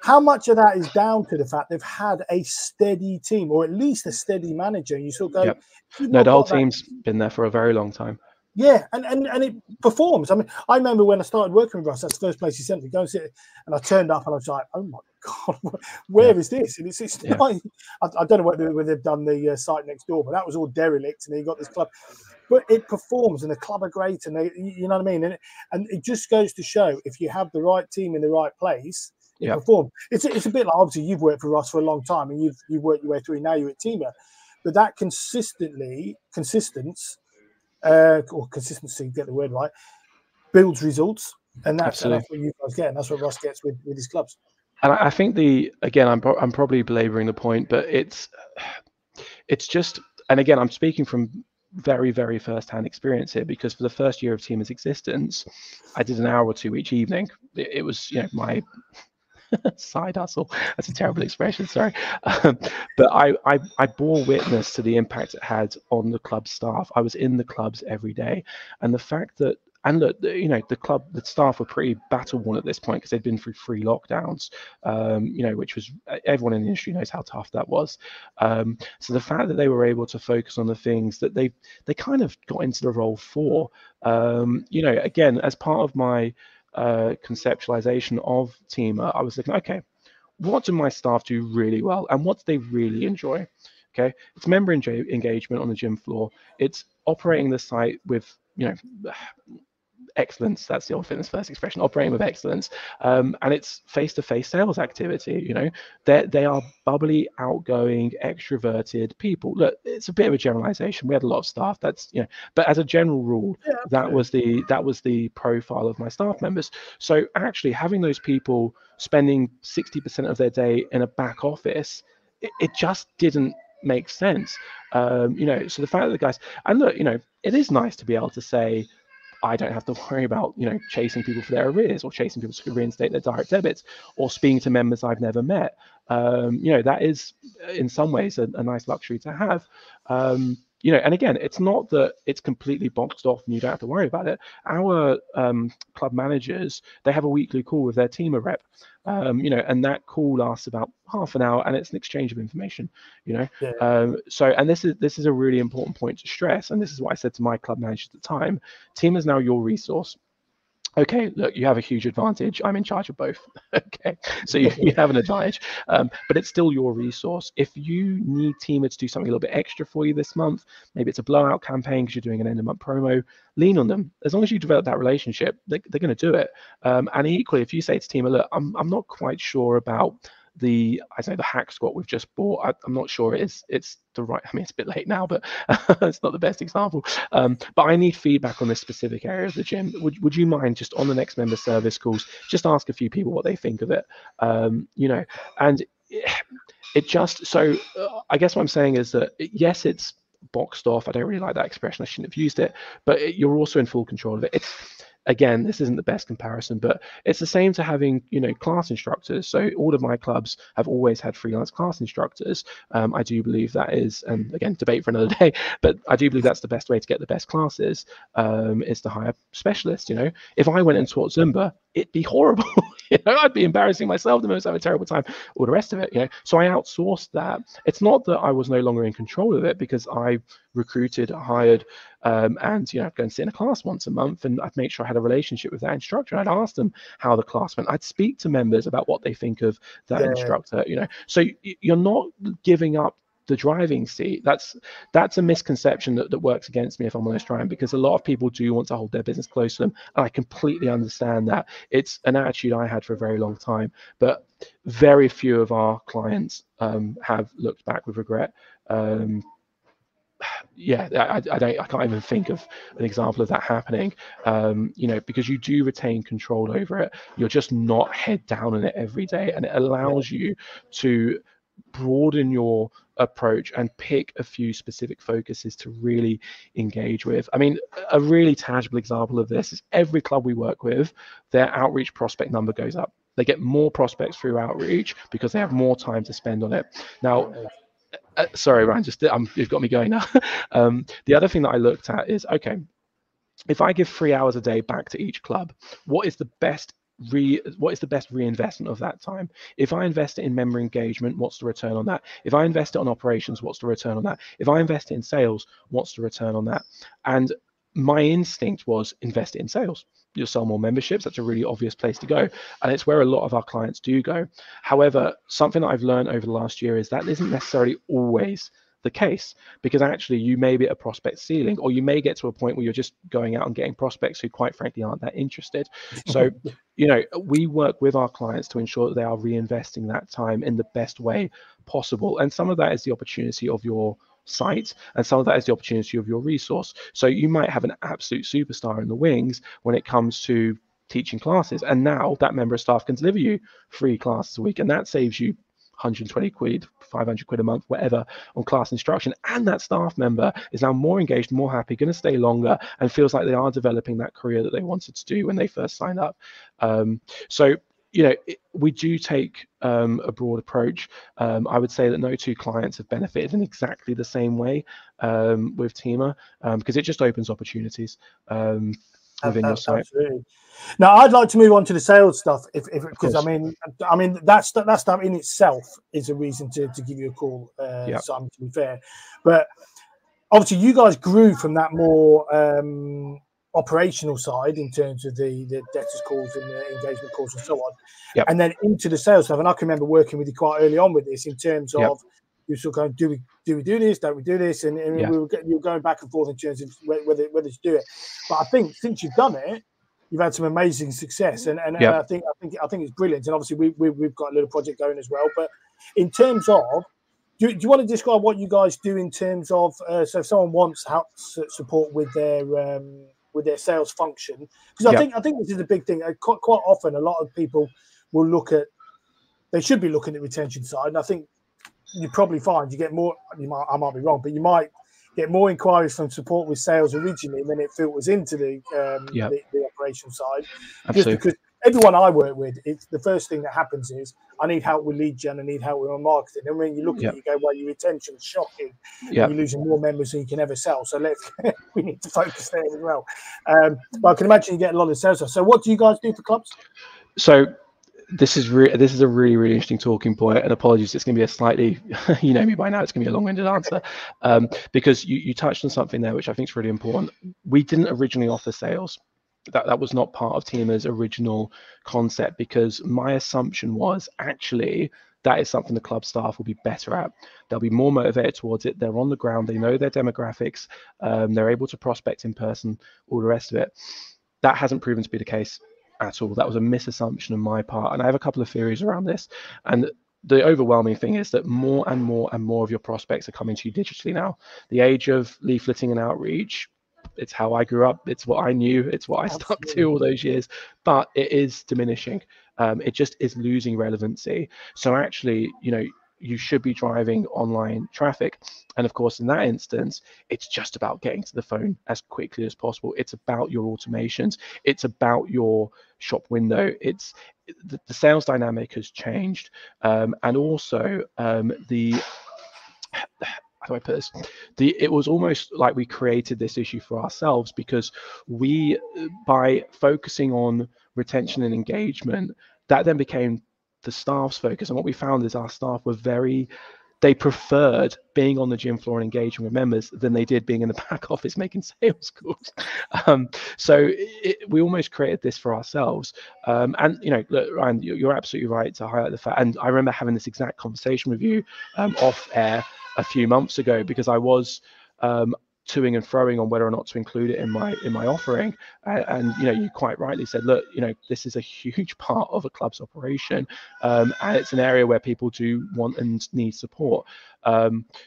how much of that is down to the fact they've had a steady team, or at least a steady manager? You sort of go, no, the whole team's been there for a very long time. Yeah, and it performs. I mean, I remember when I started working with Russ, that's the first place he sent me. Go and sit, and I turned up and I was like, oh my God, where is this? And it's not, I don't know whether they've done the site next door, but that was all derelict, and he got this club. But it performs, and the club are great, and you know what I mean. And it just goes to show, if you have the right team in the right place, it performs. It's a bit like, obviously you've worked for Russ for a long time, and you've worked your way through. Now you're at Tīma, but that consistency, get the word right, builds results, and that's what you guys get, and that's what Russ gets with his clubs. And I think I'm probably belaboring the point, but it's just, and again, I'm speaking from very, very first-hand experience here, because for the first year of Tīma's existence, I did an hour or two each evening. It was, you know, my side hustle. That's a terrible expression, sorry. But I bore witness to the impact it had on the club staff. I was in the clubs every day, and the fact that, and look, you know, the staff were pretty battle-worn at this point because they'd been through 3 lockdowns, you know, which was, everyone in the industry knows how tough that was. So the fact that they were able to focus on the things that they kind of got into the role for, you know, again, as part of my conceptualization of Tīma, I was thinking, okay, what do my staff do really well, and what do they really enjoy? Okay, it's member engagement on the gym floor. It's operating the site with, you know, excellence. That's the old fitness first expression, operating with excellence. And it's face-to-face sales activity. You know, they are bubbly, outgoing, extroverted people. Look, it's a bit of a generalization. We had a lot of staff, that's, you know, but as a general rule, that was the profile of my staff members. So actually having those people spending 60% of their day in a back office, it just didn't make sense. You know, so the fact that the guys, and look, you know, it is nice to be able to say, I don't have to worry about, you know, chasing people for their arrears, or chasing people to reinstate their direct debits, or speaking to members I've never met. You know, that is in some ways a nice luxury to have. You know, and again, it's not that it's completely boxed off and you don't have to worry about it. Our club managers, they have a weekly call with their Tīma rep, you know, and that call lasts about half an hour, and it's an exchange of information, you know. So, and this is a really important point to stress, and this is what I said to my club manager at the time. Tīma is now your resource. Okay, look, you have a huge advantage. I'm in charge of both. Okay, so you have an advantage, but it's still your resource. If you need Tīma to do something a little bit extra for you this month, maybe it's a blowout campaign because you're doing an end of month promo, lean on them. As long as you develop that relationship, they're going to do it. And equally, if you say to Tīma, look, I'm not quite sure about the hack squat we've just bought. I'm not sure it's the right, I mean, it's a bit late now, but it's not the best example. But I need feedback on this specific area of the gym. Would you mind just on the next member service calls, just ask a few people what they think of it? You know, and it just, so I guess what I'm saying is that, yes, it's boxed off. I don't really like that expression. I shouldn't have used it, but you're also in full control of it. It's, again, this isn't the best comparison, but it's the same to having, you know, class instructors. So all of my clubs have always had freelance class instructors. I do believe that is, and again, debate for another day, but I do believe that's the best way to get the best classes, is to hire specialists. You know, if I went and taught Zumba, it'd be horrible. I'd be embarrassing myself, the most, have a terrible time, all the rest of it. So I outsourced that. It's not that I was no longer in control of it, because I recruited, hired, and I'd go and sit in a class once a month, and I'd make sure I had a relationship with that instructor. I'd ask them how the class went. I'd speak to members about what they think of that instructor. So you're not giving up the driving seat. That's a misconception that works against me, if I'm honest, Ryan, because a lot of people do want to hold their business close to them, and I completely understand that. It's an attitude I had for a very long time, but very few of our clients have looked back with regret. I can't even think of an example of that happening, because you do retain control over it. You're just not head down in it every day, and it allows you to broaden your approach and pick a few specific focuses to really engage with. I mean, a really tangible example of this is every club we work with, their outreach prospect number goes up. They get more prospects through outreach because they have more time to spend on it. Now, sorry, Ryan, you've got me going now. The other thing that I looked at is, okay, if I give 3 hours a day back to each club, what is the best reinvestment of that time? If I invest it in member engagement, what's the return on that? If I invest it on operations, what's the return on that? If I invest it in sales, what's the return on that? And my instinct was invest it in sales. You'll sell more memberships. That's a really obvious place to go, and it's where a lot of our clients do go. However, something that I've learned over the last year is that isn't necessarily always the case, because actually you may be at a prospect ceiling, or you may get to a point where you're just going out and getting prospects who quite frankly aren't that interested. So we work with our clients to ensure that they are reinvesting that time in the best way possible, and some of that is the opportunity of your site, and some of that is the opportunity of your resource. So you might have an absolute superstar in the wings when it comes to teaching classes, and now that member of staff can deliver you 3 classes a week, and that saves you 120 quid, 500 quid a month, whatever, on class instruction. And that staff member is now more engaged, more happy, going to stay longer, and feels like they are developing that career that they wanted to do when they first signed up. We do take a broad approach. I would say that no 2 clients have benefited in exactly the same way with Tīma, because it just opens opportunities within your site. Absolutely. Now, I'd like to move on to the sales stuff, because I mean that stuff in itself is a reason to give you a call, Simon, to be fair. But obviously, you guys grew from that more operational side in terms of the debtors calls and the engagement calls and so on, and then into the sales stuff. And I can remember working with you quite early on with this, in terms of you sort of going, do we do this? Don't we do this? And we were going back and forth in terms of whether to do it. But I think since you've done it, you've had some amazing success, and I think it's brilliant. And obviously we've got a little project going as well. But in terms of, do you want to describe what you guys do in terms of so if someone wants help support with their sales function? Because I think this is a big thing. Quite often, a lot of people will they should be looking at the retention side, and I think you probably find you get more. I might be wrong, but you might get more inquiries from support with sales originally, and then it filters into the operation side. Just because everyone I work with, it's the first thing that happens is, I need help with lead gen, I need help with my marketing. And when you look at it, you go, well, your retention's shocking. You're losing more members than you can ever sell. So we need to focus there as well. But I can imagine you get a lot of sales stuff. So what do you guys do for clubs? So this is a really, really interesting talking point, and apologies, it's going to be a slightly, you know me by now, it's going to be a long-winded answer, because you touched on something there which I think is really important. We didn't originally offer sales. That was not part of Tīma's original concept, because my assumption was actually that is something the club staff will be better at. They'll be more motivated towards it. They're on the ground. They know their demographics. They're able to prospect in person, all the rest of it. That hasn't proven to be the case at all. That was a misassumption on my part, and I have a couple of theories around this. And the overwhelming thing is that more and more and more of your prospects are coming to you digitally now. The age of leafleting and outreach, it's how I grew up, it's what I knew, it's what I stuck to all those years, but it is diminishing. It just is losing relevancy. So actually, you should be driving online traffic. And of course, in that instance, it's just about getting to the phone as quickly as possible. It's about your automations. It's about your shop window. The sales dynamic has changed. And also how do I put this? It was almost like we created this issue for ourselves, because by focusing on retention and engagement, that then became the staff's focus. And what we found is our staff were they preferred being on the gym floor and engaging with members than they did being in the back office making sales calls. So we almost created this for ourselves. And, you know, look, Ryan, you're absolutely right to highlight the fact. And I remember having this exact conversation with you off air a few months ago, because I was toing and froing on whether or not to include it in my offering, and you know, you quite rightly said, look, you know, this is a huge part of a club's operation, and it's an area where people do want and need support.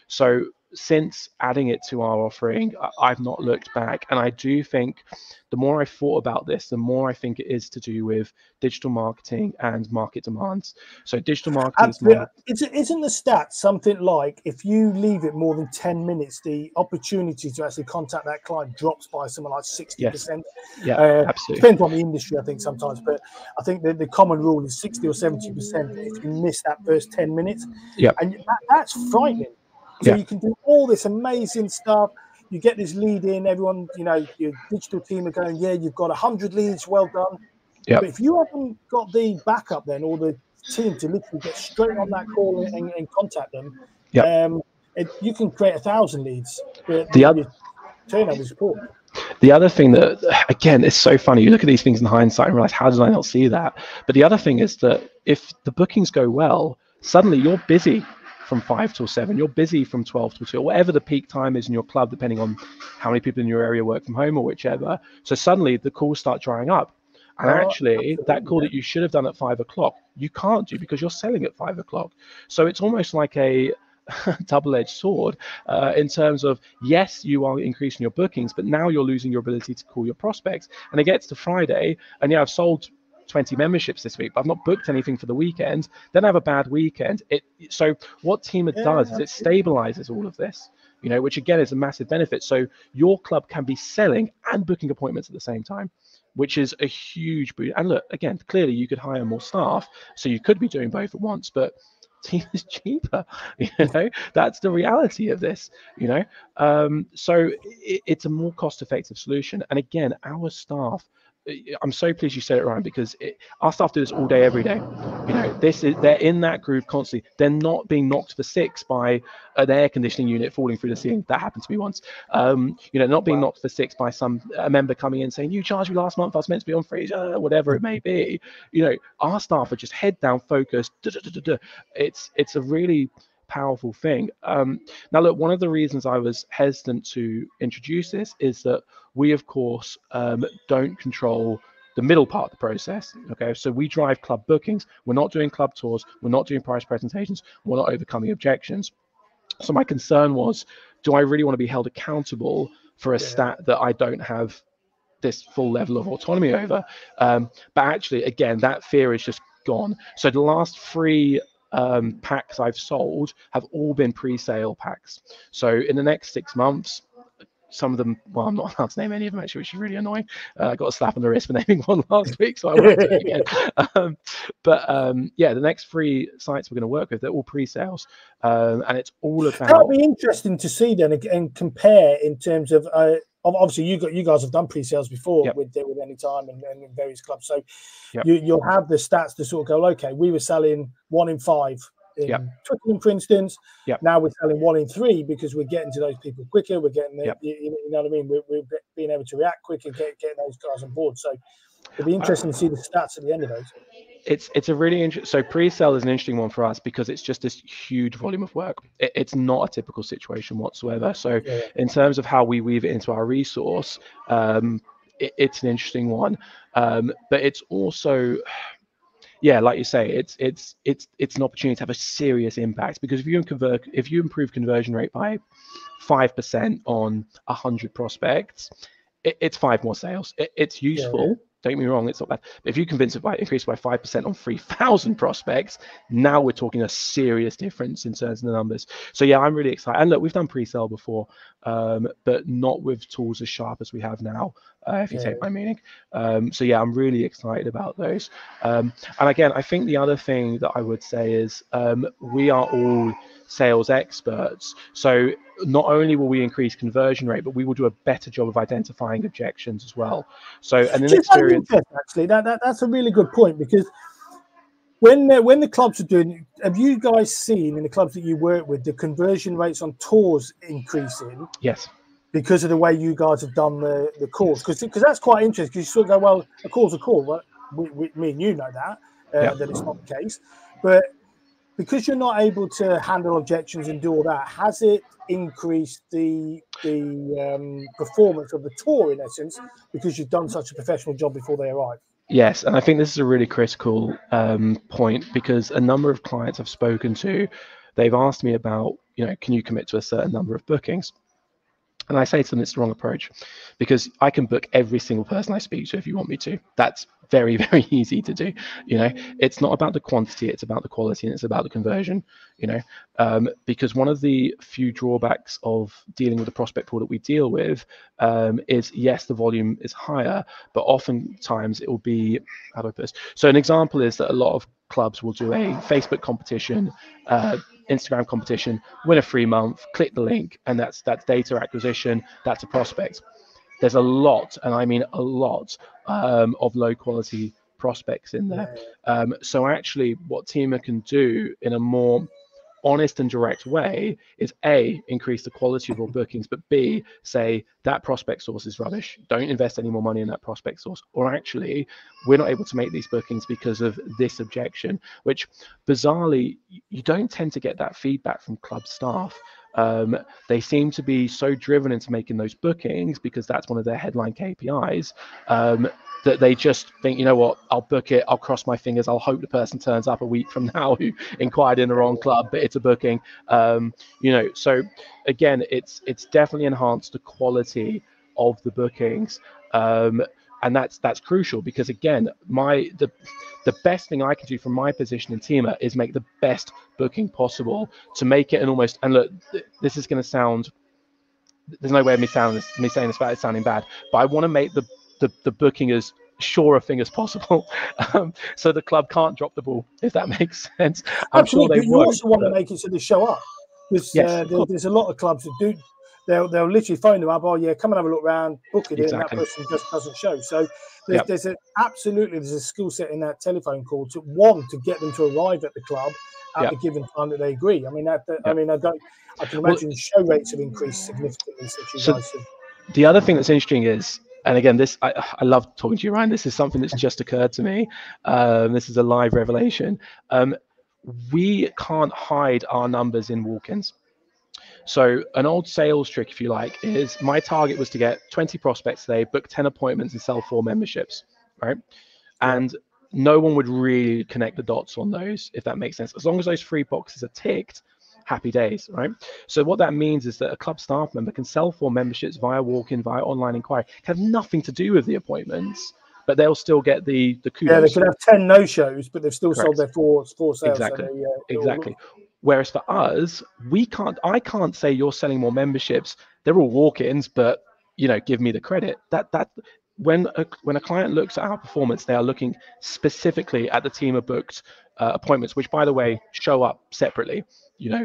So since adding it to our offering, I've not looked back, and I do think the more I thought about this, the more I think it is to do with digital marketing and market demands. So digital marketing isn't the stat something like, if you leave it more than 10 minutes, the opportunity to actually contact that client drops by something like 60%. Yes. Yeah, absolutely. Depends on the industry, I think, sometimes, but I think that the common rule is 60 or 70% if you miss that first 10 minutes. Yeah. And that's frightening. So you can do all this amazing stuff. You get this lead in, everyone, you know, your digital team are going, yeah, you've got 100 leads, well done. Yeah. But if you haven't got the backup then, or the team to literally get straight on that call and contact them, you can create 1,000 leads. But the turnover is poor. The other thing that, again, it's so funny, you look at these things in hindsight and realize, how did I not see that? But the other thing is that if the bookings go well, suddenly you're busy from 5 till 7, you're busy from 12 till 2, whatever the peak time is in your club, depending on how many people in your area work from home or whichever. So suddenly the calls start drying up. And actually, that call that you should have done at 5 o'clock, you can't do because you're selling at 5 o'clock. So it's almost like a double-edged sword in terms of, yes, you are increasing your bookings, but now you're losing your ability to call your prospects. And it gets to Friday, and yeah, I've sold 20 memberships this week, but I've not booked anything for the weekend. Then I have a bad weekend. So what Tīma does is it stabilizes all of this, you know, which again is a massive benefit. So your club can be selling and booking appointments at the same time, which is a huge boost. And look, again, clearly you could hire more staff, so you could be doing both at once, but Tīma is cheaper, you know. That's the reality of this, you know. So it's a more cost-effective solution. And again, our staff, I'm so pleased you said it, Ryan, because our staff do this all day, every day. You know, they're in that groove constantly. They're not being knocked for six by an air conditioning unit falling through the ceiling. That happened to me once. You know, not being knocked for six by a member coming in saying, you charged me last month, I was meant to be on free, whatever it may be. You know, our staff are just head down, focused. It's a really powerful thing. Now, look, one of the reasons I was hesitant to introduce this is that we, of course, don't control the middle part of the process. Okay, so we drive club bookings. We're not doing club tours. We're not doing price presentations. We're not overcoming objections. So my concern was, do I really want to be held accountable for a stat that I don't have this full level of autonomy over? But actually, again, that fear is just gone. So the last 3 packs I've sold have all been pre-sale packs. So in the next 6 months, some of them, well, I'm not allowed to name any of them actually, which is really annoying. I got a slap on the wrist for naming one last week, so I won't do it again. Yeah, the next 3 sites we're going to work with, they're all pre-sales, and it's all about. That'll be interesting to see then and compare in terms of. Obviously, you guys have done pre-sales before with Anytime and in various clubs, so you'll have the stats to sort of go, okay, we were selling 1 in 5 in Twickenham, for instance. Now we're selling 1 in 3 because we're getting to those people quicker. We're getting, you know what I mean? We're being able to react quicker, getting those guys on board. So it'll be interesting to see the stats at the end of those. It's a really interesting. So pre-sale is an interesting one for us because it's just this huge volume of work. It's not a typical situation whatsoever. So in terms of how we weave it into our resource, it's an interesting one. But it's also, like you say, it's an opportunity to have a serious impact, because if you improve conversion rate by 5% on 100 prospects, it's 5 more sales. It's useful. Don't get me wrong, it's not bad. But if you increase by 5% on 3,000 prospects, now we're talking a serious difference in terms of the numbers. So yeah, I'm really excited. And look, we've done pre-sale before, but not with tools as sharp as we have now, if you take my meaning. So yeah, I'm really excited about those. And again, I think the other thing that I would say is we are all sales experts. So not only will we increase conversion rate, but we will do a better job of identifying objections as well. So, and in experience, actually, that's a really good point, because when the clubs are doing, have you guys seen in the clubs that you work with the conversion rates on tours increasing? Yes. Because of the way you guys have done the calls, because that's quite interesting. Because you sort of go, well, a call's a call. Well, me and you know that that it's not the case, but because you're not able to handle objections and do all that, has it increased the performance of the tour in essence, because you've done such a professional job before they arrive? Yes, and I think this is a really critical point, because a number of clients I've spoken to, they've asked me about, can you commit to a certain number of bookings? And I say to them, it's the wrong approach, because I can book every single person I speak to if you want me to. That's very, very easy to do. It's not about the quantity, it's about the quality, and it's about the conversion, because one of the few drawbacks of dealing with the prospect pool that we deal with is, yes, the volume is higher, but oftentimes it will be, how do I put this? So an example is that a lot of clubs will do a Facebook competition, Instagram competition, win a free month, click the link, and that's data acquisition, that's a prospect. There's a lot, and I mean a lot, of low quality prospects in there. So actually what Tīma can do in a more honest and direct way is A, increase the quality of your bookings, but B, say that prospect source is rubbish, don't invest any more money in that prospect source, or actually we're not able to make these bookings because of this objection, which bizarrely you don't tend to get that feedback from club staff. They seem to be so driven into making those bookings because that's one of their headline KPIs, that they just think, you know what, I'll book it, I'll cross my fingers, I'll hope the person turns up a week from now who inquired in the wrong club, but it's a booking. So again, it's definitely enhanced the quality of the bookings, and that's crucial, because again, the best thing I can do from my position in Tīma is make the best booking possible, to make it an almost, and look, this is going to sound, there's no way of me saying this without it sounding bad, but I want to make the booking as sure a thing as possible, so the club can't drop the ball, if that makes sense. I'm sure they you won't, also want to make it so they show up, because there's a lot of clubs that do. They'll literally phone them up. Oh yeah, come and have a look around, book it in. That person just doesn't show. So there's a skill set in that telephone call to get them to arrive at the club at the given time that they agree. I mean I can imagine show rates have increased significantly since you guys have. The other thing that's interesting is, and again, this I love talking to you, Ryan. This is something that's just occurred to me. This is a live revelation. We can't hide our numbers in walk-ins. So an old sales trick, if you like, is my target was to get 20 prospects today, book 10 appointments, and sell 4 memberships, right? And no one would really connect the dots on those, if that makes sense. As long as those 3 boxes are ticked, happy days, right? So what that means is that a club staff member can sell 4 memberships via walk-in, via online inquiry. It can have nothing to do with the appointments, but they'll still get the kudos. Yeah, they could have 10 no-shows, but they've still sold their 4 sales. Exactly. Exactly. Whereas for us, I can't say you're selling more memberships. They're all walk-ins, but give me the credit. That when a client looks at our performance, they are looking specifically at the Tīma booked appointments, which by the way show up separately.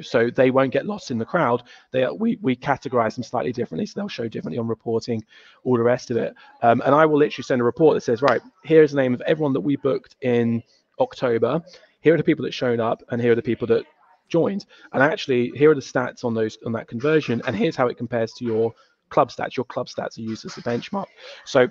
So they won't get lost in the crowd. We categorize them slightly differently, so they'll show differently on reporting, all the rest of it. And I will literally send a report that says, right, here's the name of everyone that we booked in October. Here are the people that showed up, and here are the people that joined. And actually, here are the stats on that conversion, and here's how it compares to your club stats. Your club stats are used as a benchmark. So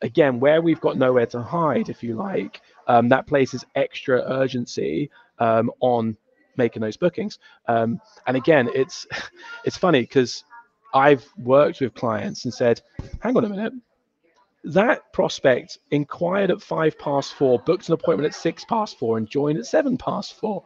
again, where we've got nowhere to hide, if you like, that places extra urgency on making those bookings. And again, it's funny because I've worked with clients and said, hang on a minute, that prospect inquired at 4:05, booked an appointment at 4:06, and joined at 4:07.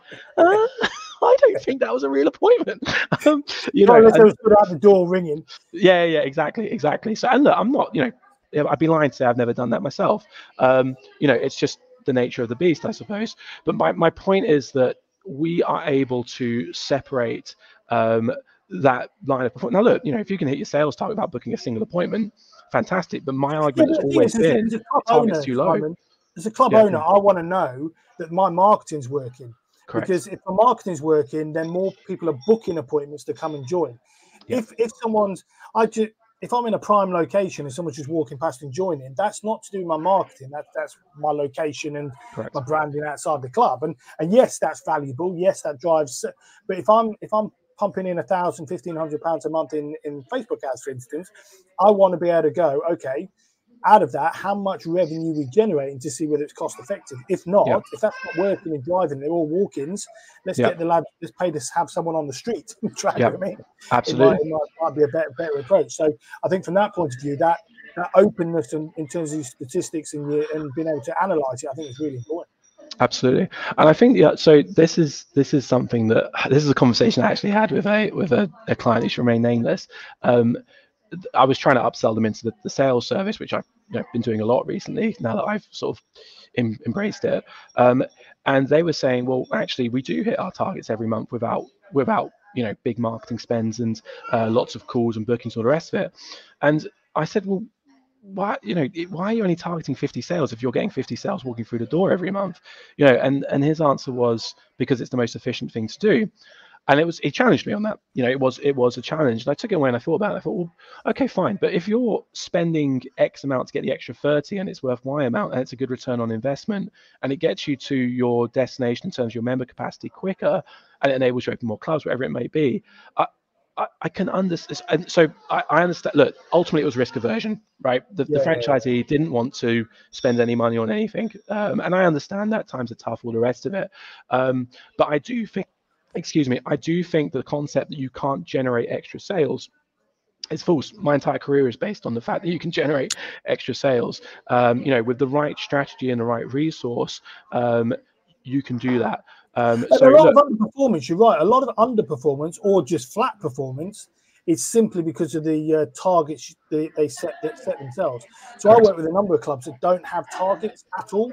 I don't think that was a real appointment. Out the door ringing. Yeah, exactly. So, and look, I'm not, I'd be lying to say I've never done that myself. It's just the nature of the beast, I suppose. But my point is that we are able to separate that line of performance. Now, look, if you can hit your sales target without booking a single appointment, fantastic. But my argument has always been the target's too low. Simon, as a club owner, I want to know that my marketing's working. Correct. Because if my marketing's working, then more people are booking appointments to come and join. If someone's, if I'm in a prime location and someone's just walking past and joining, that's not to do with my marketing. That's my location and my branding outside the club. And yes, that's valuable. Yes, that drives. But if I'm pumping in £1,000, £1,500 a month in Facebook ads, for instance, I want to be able to go, okay, out of that, how much revenue we generating to see whether it's cost effective. If not, if that's not working and driving, they're all walk-ins. Let's get the lads. Let's pay to have someone on the street. Absolutely, it might be a better approach. So I think from that point of view, that openness in terms of statistics and being able to analyze it, I think is really important. Absolutely, and I think so. This is something that this is a conversation I actually had with a client who should remain nameless. I was trying to upsell them into the sales service, which I've been doing a lot recently now that I've sort of embraced it. And they were saying, well, actually, we do hit our targets every month without big marketing spends and lots of calls and bookings and all the rest of it. And I said, well, why are you only targeting 50 sales if you're getting 50 sales walking through the door every month? And his answer was because it's the most efficient thing to do. And he challenged me on that. It was a challenge. And I took it away and I thought about it. I thought, well, okay, fine. But if you're spending X amount to get the extra 30 and it's worth Y amount and it's a good return on investment and it gets you to your destination in terms of your member capacity quicker and it enables you to open more clubs, whatever it may be, I can understand. And so I understand. Look, ultimately it was risk aversion, right? The franchisee didn't want to spend any money on anything. And I understand that times are tough, all the rest of it. But I do think, I do think the concept that you can't generate extra sales is false. My entire career is based on the fact that you can generate extra sales. With the right strategy and the right resource, you can do that. So a lot of underperformance, you're right. A lot of underperformance or just flat performance is simply because of the targets they set themselves. So I work with a number of clubs that don't have targets at all,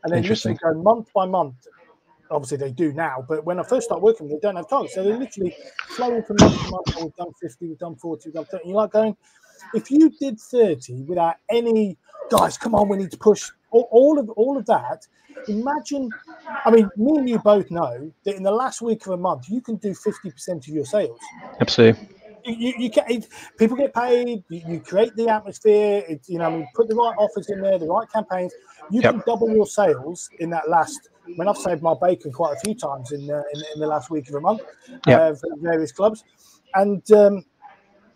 and they literally go month by month. Obviously, they do now, but when I first started working, they don't have targets. So they're literally flowing from month to month. Oh, we've done 50, we've done 40, we've done 30. And you're like going, if you did 30 without any, guys, come on, we need to push all of that. Imagine, I mean, me and you both know that in the last week of a month, you can do 50% of your sales. Absolutely. You get, people get paid. You create the atmosphere. Put the right offers in there, the right campaigns. You can double your sales in that last. I mean, I've saved my bacon quite a few times in the last week of a month for various clubs, and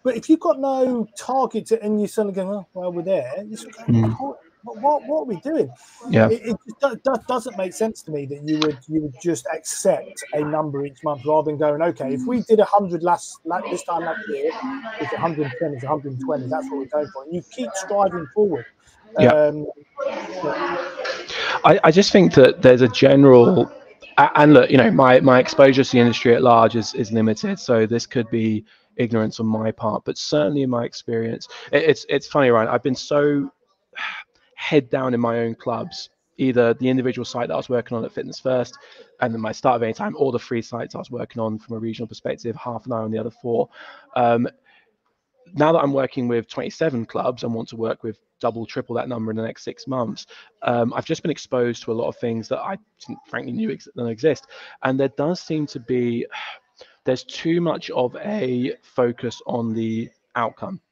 but if you've got no targets and you're suddenly going, oh, well, we're there. It's okay. What are we doing? It just doesn't make sense to me that you would just accept a number each month rather than going, okay, if we did 100 this time last year, it's 110, it's 120. That's what we're going for. And you keep striving forward. I just think that there's a general, and look, my exposure to the industry at large is limited, so this could be ignorance on my part, but certainly in my experience, it's funny, right? I've been so head down in my own clubs, either the individual site that I was working on at Fitness First and then my Start of Any Time, or the free sites I was working on from a regional perspective, half an eye on the other 4. Now that I'm working with 27 clubs and want to work with double, triple that number in the next 6 months, I've just been exposed to a lot of things that I frankly knew didn't exist. And there does seem to be, there's too much of a focus on the outcome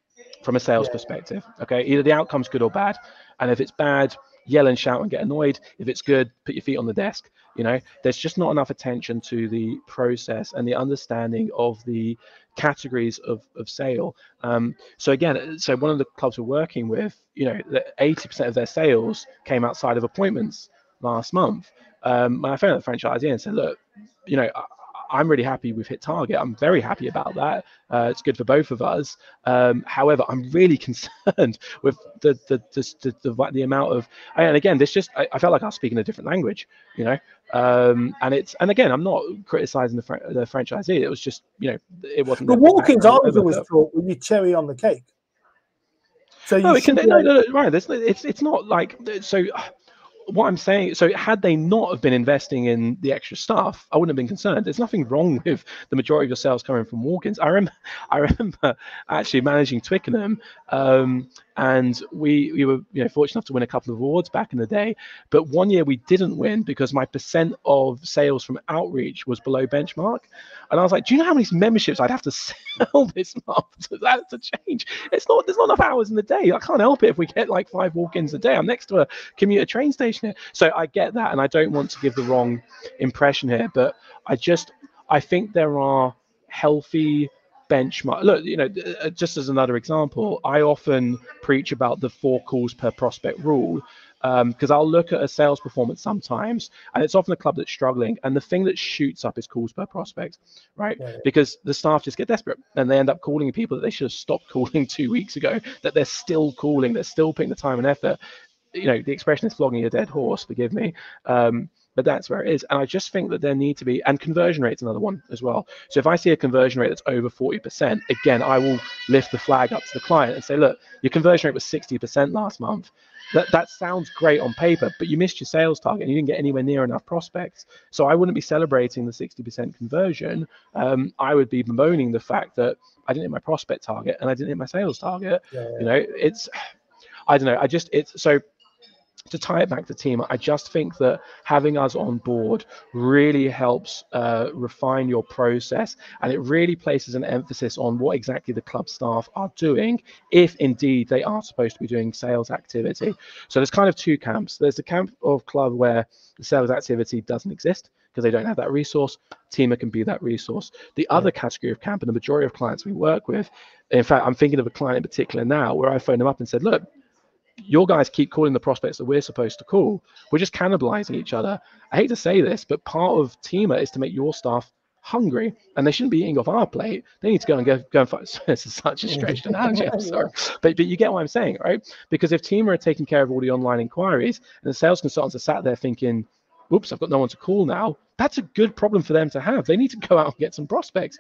from a sales perspective. Okay, either the outcome's good or bad. And if it's bad, yell and shout and get annoyed. If it's good, put your feet on the desk. There's just not enough attention to the process and the understanding of the categories of sale. So one of the clubs we're working with, 80% of their sales came outside of appointments last month. When I phoned the franchisee and said, look, I'm really happy we've hit target. I'm very happy about that. It's good for both of us. However, I'm really concerned with the amount of, and again, I felt like I was speaking a different language, and again, I'm not criticizing the franchisee. It was just, it wasn't. The walk-ins I was always thought were your cherry on the cake. So you Ryan, it's not like, so what I'm saying, so had they not have been investing in the extra stuff, I wouldn't have been concerned. There's nothing wrong with the majority of your sales coming from walk-ins. I remember actually managing Twickenham, and and we were fortunate enough to win a couple of awards back in the day. But one year we didn't win because my percent of sales from outreach was below benchmark. And I was like, do you know how many memberships I'd have to sell this month for that to change? There's not enough hours in the day. I can't help it if we get like 5 walk-ins a day. I'm next to a commuter train station here. So I get that, and I don't want to give the wrong impression here, but I think there are healthy benchmark. Look, just as another example, I often preach about the 4 calls per prospect rule, because I'll look at a sales performance sometimes, and it's often a club that's struggling, and the thing that shoots up is calls per prospect, right? Because the staff just get desperate and they end up calling people that they should have stopped calling 2 weeks ago, that they're still calling, they're still putting the time and effort. The expression is flogging a dead horse, forgive me, but that's where it is. And I just think that there need to be, and conversion rate's another one as well. So if I see a conversion rate that's over 40%, again, I will lift the flag up to the client and say, look, your conversion rate was 60% last month. That sounds great on paper, but you missed your sales target and you didn't get anywhere near enough prospects. So I wouldn't be celebrating the 60% conversion. I would be bemoaning the fact that I didn't hit my prospect target and I didn't hit my sales target. I don't know. So to tie it back to Tīma, I just think that having us on board really helps refine your process, and it really places an emphasis on what exactly the club staff are doing, if indeed they are supposed to be doing sales activity. So there's kind of 2 camps. There's the camp of club where the sales activity doesn't exist because they don't have that resource. Tīma can be that resource. The other category of camp, and the majority of clients we work with, in fact, I'm thinking of a client in particular now where I phoned them up and said, look, your guys keep calling the prospects that we're supposed to call. We're just cannibalizing each other. I hate to say this, but part of Tīma is to make your staff hungry, and they shouldn't be eating off our plate. They need to go and find. This is such a stretched analogy, I'm sorry. But you get what I'm saying, right? Because if Tīma are taking care of all the online inquiries and the sales consultants are sat there thinking, oops, I've got no one to call now, that's a good problem for them to have. They need to go out and get some prospects,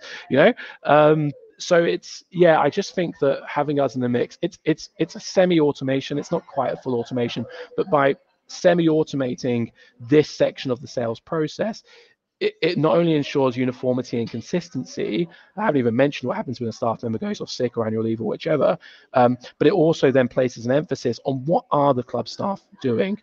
So I just think that having us in the mix, it's a semi-automation. It's not quite a full automation, but by semi-automating this section of the sales process, it not only ensures uniformity and consistency. I haven't even mentioned what happens when a staff member goes off sick or annual leave or whichever, but it also then places an emphasis on what are the club staff doing.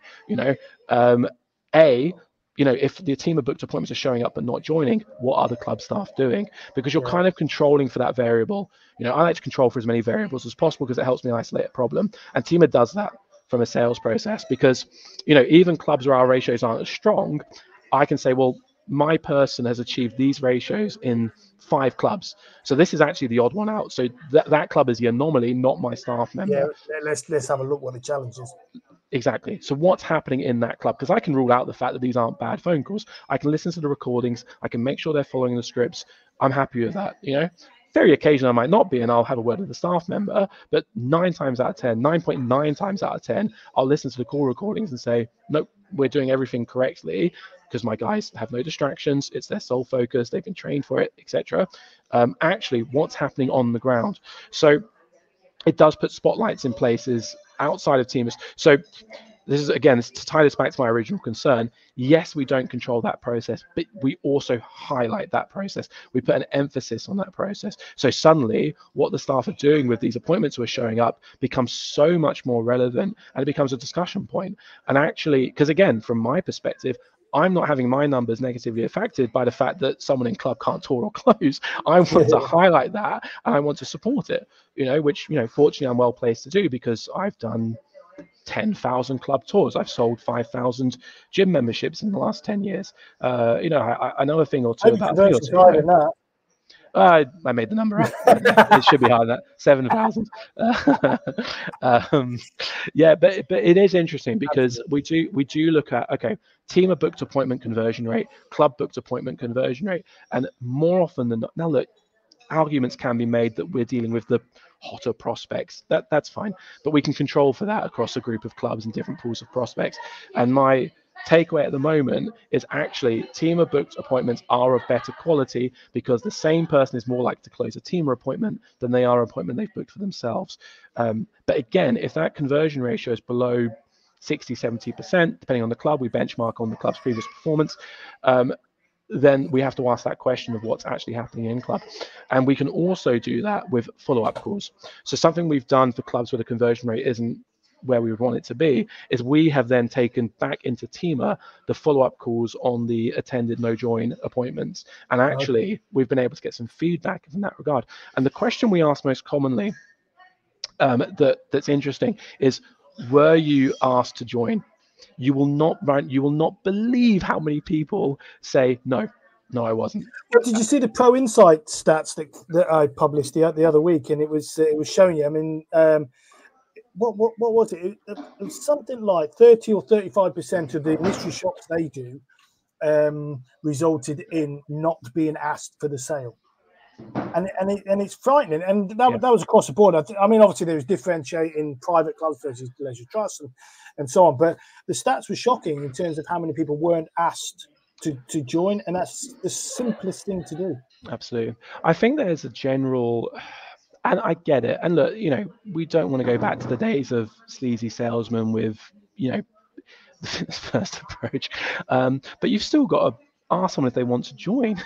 If the team of booked appointments are showing up but not joining, what are the club staff doing? Because you're kind of controlling for that variable. I like to control for as many variables as possible because it helps me isolate a problem. And Tīma does that from a sales process because, even clubs where our ratios aren't as strong, I can say, well, my person has achieved these ratios in 5 clubs. So this is actually the odd one out. So that club is the anomaly, not my staff member. Yeah, let's have a look what the challenge is. Exactly. So what's happening in that club? Because I can rule out the fact that these aren't bad phone calls. I can listen to the recordings. I can make sure they're following the scripts. I'm happy with that. Very occasionally I might not be, and I'll have a word with the staff member. But 9 times out of 10, 9.9 times out of 10, I'll listen to the call recordings and say, nope, we're doing everything correctly because my guys have no distractions. It's their sole focus. They've been trained for it, etc. Actually, what's happening on the ground? So it does put spotlights in places outside of Tīma. So this is, again, to tie this back to my original concern. Yes, we don't control that process, but we also highlight that process. We put an emphasis on that process. So suddenly what the staff are doing with these appointments who are showing up becomes so much more relevant, and it becomes a discussion point. And actually, because again, from my perspective, I'm not having my numbers negatively affected by the fact that someone in club can't tour or close. I want to highlight that, and I want to support it, which, fortunately I'm well placed to do because I've done 10,000 club tours. I've sold 5,000 gym memberships in the last 10 years. I know a thing or two about that. I made the number up. It should be higher than that. 7,000. But it is interesting because we do look at, okay, Tīma booked appointment conversion rate, club booked appointment conversion rate, and more often than not, now look, arguments can be made that we're dealing with the hotter prospects. That's fine, but we can control for that across a group of clubs and different pools of prospects. And my takeaway at the moment is actually Tīma booked appointments are of better quality because the same person is more likely to close a Tīma appointment than they are an appointment they've booked for themselves. But again, if that conversion ratio is below 60-70%, depending on the club, we benchmark on the club's previous performance. then we have to ask that question of what's actually happening in club. And we can also do that with follow-up calls. So something we've done for clubs where the conversion rate isn't where we would want it to be is we have then taken back into Tīma the follow-up calls on the attended no join appointments. And actually, we've been able to get some feedback in that regard. And the question we ask most commonly that's interesting is, were you asked to join? You will not believe how many people say no, I wasn't. But did you see the Pro Insight stats that I published the other week? And it was showing you. I mean, what was it? It was something like 30 or 35% of the mystery shops they do resulted in not being asked for the sale. And it's frightening, and that was across the board. I mean, obviously there was differentiating private clubs versus leisure trusts and so on, but the stats were shocking in terms of how many people weren't asked to join, and that's the simplest thing to do. Absolutely. I think there's a general, and I get it. And look, we don't want to go back to the days of sleazy salesmen with, the fitness first approach, but you've still got to ask someone if they want to join.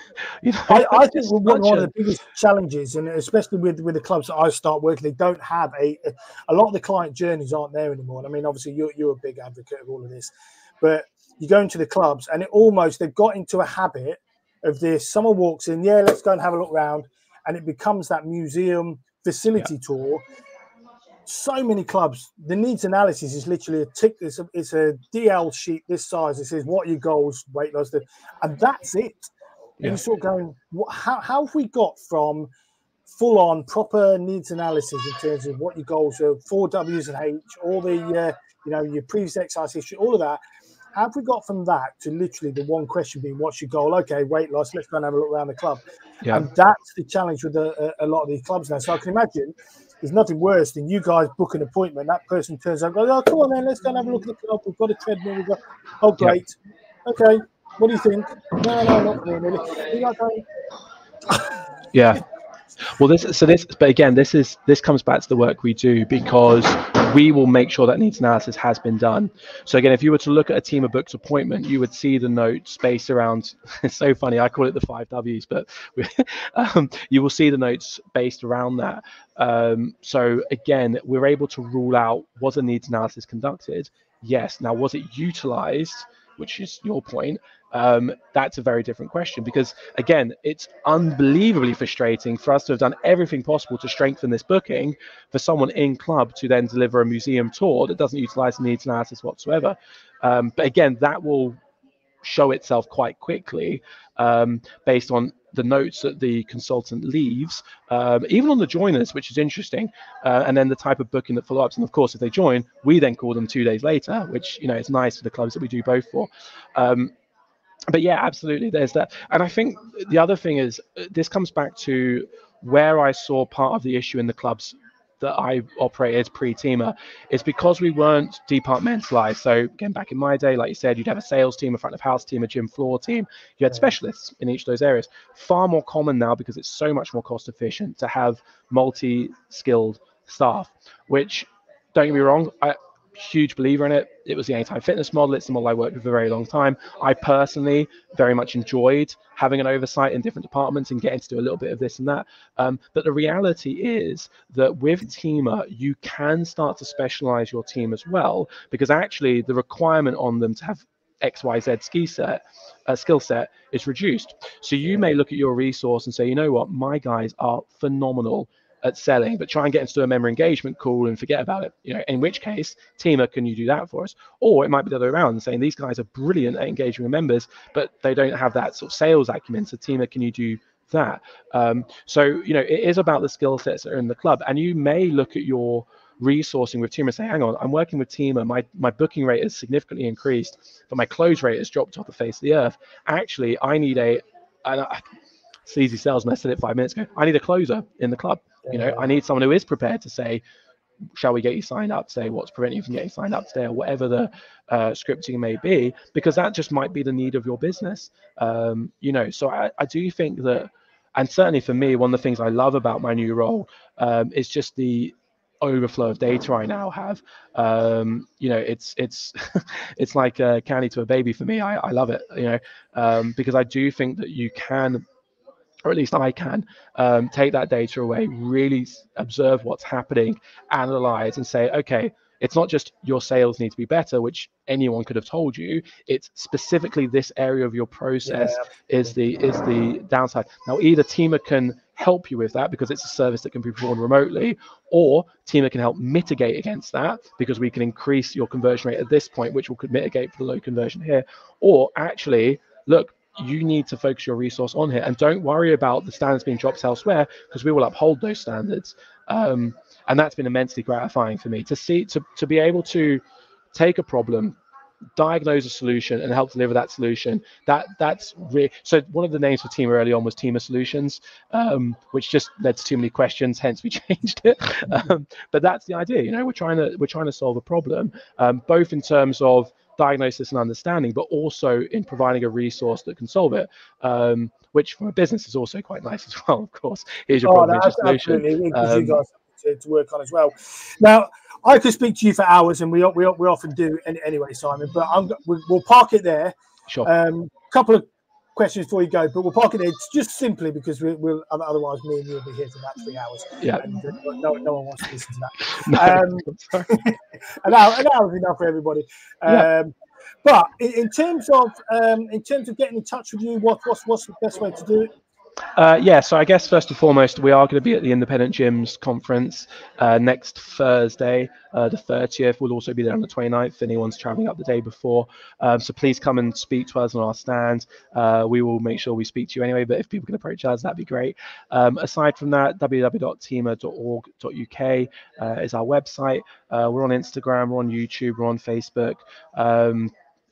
I think one of the biggest challenges, and especially with the clubs that I start working, they don't have a lot of the client journeys aren't there anymore. And I mean, obviously you're a big advocate of all of this, but you go into the clubs and they've got into a habit of this. Someone walks in, let's go and have a look around, and it becomes that museum facility tour. So many clubs, the needs analysis is literally a tick. It's a DL sheet this size. It says what are your goals, weight loss, and that's it. And you're sort of going, how have we got from full-on proper needs analysis in terms of what your goals are, 4 W's and H, all the your previous exercise history, all of that. How have we got from that to literally the one question being, what's your goal? Okay, weight loss. Let's go and have a look around the club. Yeah. And that's the challenge with a lot of these clubs now. So I can imagine there's nothing worse than you guys book an appointment. That person turns up and goes, oh, come on then, let's go and have a look at the club. We've got a treadmill. We've got, oh, great. Yep. Okay, what do you think? No, not really. You're not going... Yeah. Well, but again, this comes back to the work we do, because we will make sure that needs analysis has been done. So again, if you were to look at a Tīma booked appointment, you would see the notes based around, it's so funny, I call it the 5 W's, but you will see the notes based around that. So again, we're able to rule out, was a needs analysis conducted? Yes. Now, was it utilized? Which is your point. That's a very different question, because again, it's unbelievably frustrating for us to have done everything possible to strengthen this booking for someone in club to then deliver a museum tour that doesn't utilize the needs analysis whatsoever. But again, that will show itself quite quickly based on the notes that the consultant leaves, even on the joiners, which is interesting, and then the type of booking that follow-ups. And of course, if they join, we then call them 2 days later, which is nice for the clubs that we do both for. But yeah, absolutely, there's that. And I think the other thing is, this comes back to where I saw part of the issue in the clubs that I operated pre-Tīma, is because we weren't departmentalized. So again, back in my day, like you said, you'd have a sales team, a front of house team, a gym floor team. You had specialists in each of those areas. Far more common now, because it's so much more cost efficient to have multi-skilled staff, which, don't get me wrong, huge believer in it. It was the Anytime Fitness model. It's the model I worked with for a very long time. I personally very much enjoyed having an oversight in different departments and getting to do a little bit of this and that. But the reality is that with Tīma, you can start to specialize your team as well, because actually the requirement on them to have XYZ skill set is reduced. So you may look at your resource and say, you know what, my guys are phenomenal at selling, but try and get into a member engagement call and forget about it. In which case, Tīma, can you do that for us? Or it might be the other way around, saying these guys are brilliant at engaging with members, but they don't have that sort of sales acumen. So Tīma, can you do that? So it is about the skill sets that are in the club, and you may look at your resourcing with Tīma and say, hang on, I'm working with Tīma, my booking rate has significantly increased, but my close rate has dropped off the face of the earth. Actually, I need sleazy salesman, I said it 5 minutes ago, I need a closer in the club. I need someone who is prepared to say, shall we get you signed up today? What's preventing you from getting signed up today? Or whatever the scripting may be, because that just might be the need of your business. So I do think that, and certainly for me, one of the things I love about my new role is just the overflow of data I now have, you know, it's it's like candy to a baby for me. I love it, you know, because I do think that you can, or at least I can, take that data away, really observe what's happening, analyze, and say, okay, it's not just your sales need to be better, which anyone could have told you. It's specifically this area of your process is the downside. Now, either Tīma can help you with that because it's a service that can be performed remotely, or Tīma can help mitigate against that because we can increase your conversion rate at this point, which will mitigate for the low conversion here. Or actually, look, you need to focus your resource on here and don't worry about the standards being dropped elsewhere, because we will uphold those standards. And that's been immensely gratifying for me to see, to be able to take a problem, diagnose a solution, and help deliver that solution. That's really, so one of the names for Tīma early on was Tima Solutions, which just led to too many questions, hence we changed it. But that's the idea, you know, we're trying to solve a problem, both in terms of diagnosis and understanding, but also in providing a resource that can solve it, which from a business is also quite nice as well. Of course, here's your problem, here's your solution. Absolutely, it gives you guys to work on as well. Now, I could speak to you for hours, and we often do anyway, Simon. But we'll park it there. Sure. Couple of questions before you go, but we'll park it there just simply because we'll otherwise me and you will be here for about 3 hours. Yeah. And no one wants to listen to that. An hour is enough for everybody. But in terms of getting in touch with you, what's the best way to do it? Yeah, so I guess first and foremost, we are going to be at the Independent Gyms conference next Thursday, the 30th. We'll also be there on the 29th if anyone's traveling up the day before. So please come and speak to us on our stand. We will make sure we speak to you anyway, but if people can approach us, that'd be great. Aside from that, www.tima.org.uk is our website. We're on Instagram, we're on YouTube, we're on Facebook.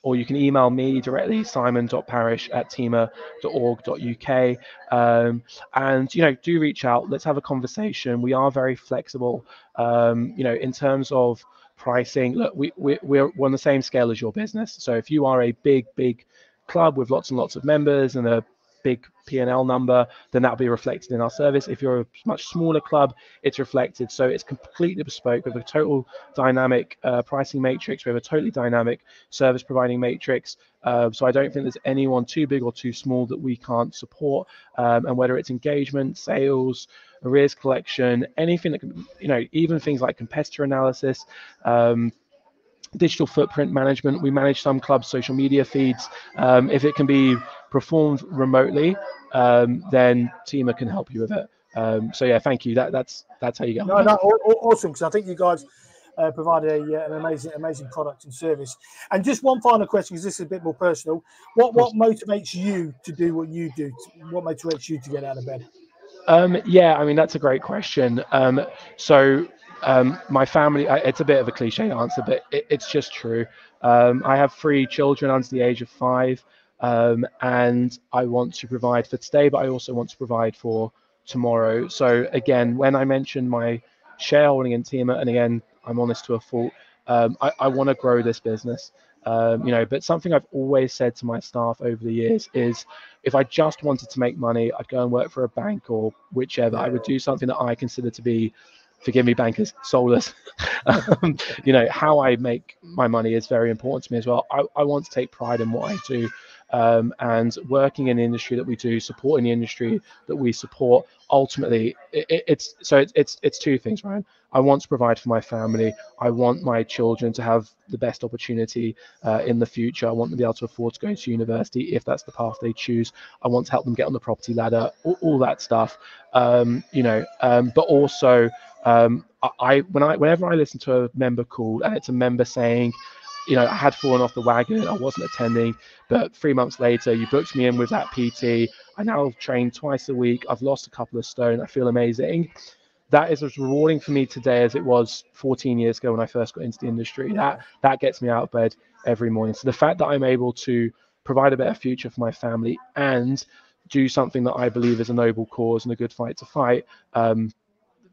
Or you can email me directly, simon.parish@tima.org.uk. And, you know, do reach out. Let's have a conversation. We are very flexible. You know, in terms of pricing, look, we're on the same scale as your business. So if you are a big club with lots and lots of members and a big P&L number, then that'll be reflected in our service. If you're a much smaller club, it's reflected. So it's completely bespoke with a total dynamic pricing matrix. We have a totally dynamic service providing matrix. So I don't think there's anyone too big or too small that we can't support. And whether it's engagement, sales, arrears collection, anything that can, you know, even things like competitor analysis, digital footprint management. We manage some clubs' social media feeds. If it can be performed remotely, then Tīma can help you with it. So yeah, thank you. That's how you go. No, awesome. Because I think you guys provide an amazing product and service. And just one final question, because this is a bit more personal. What motivates you to do what you do? What motivates you to get out of bed? Yeah, I mean, that's a great question. My family, it's a bit of a cliche answer, but it's just true. I have 3 children under the age of 5, and I want to provide for today, but I also want to provide for tomorrow. So again, when I mentioned my shareholding in Tīma, and again, I'm honest to a fault, I want to grow this business. You know, but something I've always said to my staff over the years is, if I just wanted to make money, I'd go and work for a bank or whichever. I would do something that I consider to be, forgive me, bankers, soulless. You know, how I make my money is very important to me as well. I want to take pride in what I do. And working in the industry that we do, supporting the industry that we support, ultimately, it's 2 things, Ryan. I want to provide for my family. I want my children to have the best opportunity in the future. I want them to be able to afford to go to university if that's the path they choose. I want to help them get on the property ladder, all that stuff. You know, but also, whenever I listen to a member call and it's a member saying, you know, I had fallen off the wagon, I wasn't attending, but 3 months later, you booked me in with that PT. I now train twice a week. I've lost a couple of stone. I feel amazing. That is as rewarding for me today as it was 14 years ago when I first got into the industry. That gets me out of bed every morning. So the fact that I'm able to provide a better future for my family and do something that I believe is a noble cause and a good fight to fight,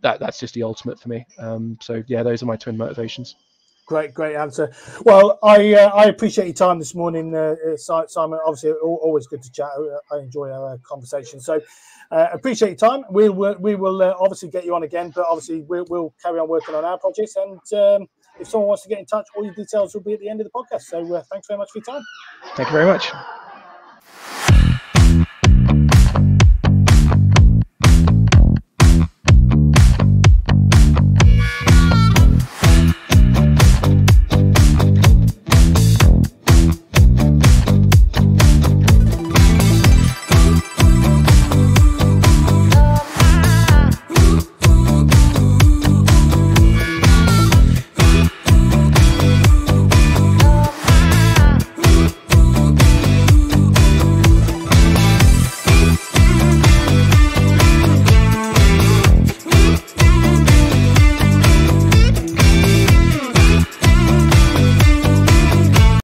that's just the ultimate for me. So yeah, those are my twin motivations. Great answer. Well, I appreciate your time this morning, Simon. Obviously, always good to chat. I enjoy our conversation. So, appreciate your time. We will obviously get you on again, but obviously we'll carry on working on our projects. And if someone wants to get in touch, all your details will be at the end of the podcast. So, thanks very much for your time. Thank you very much.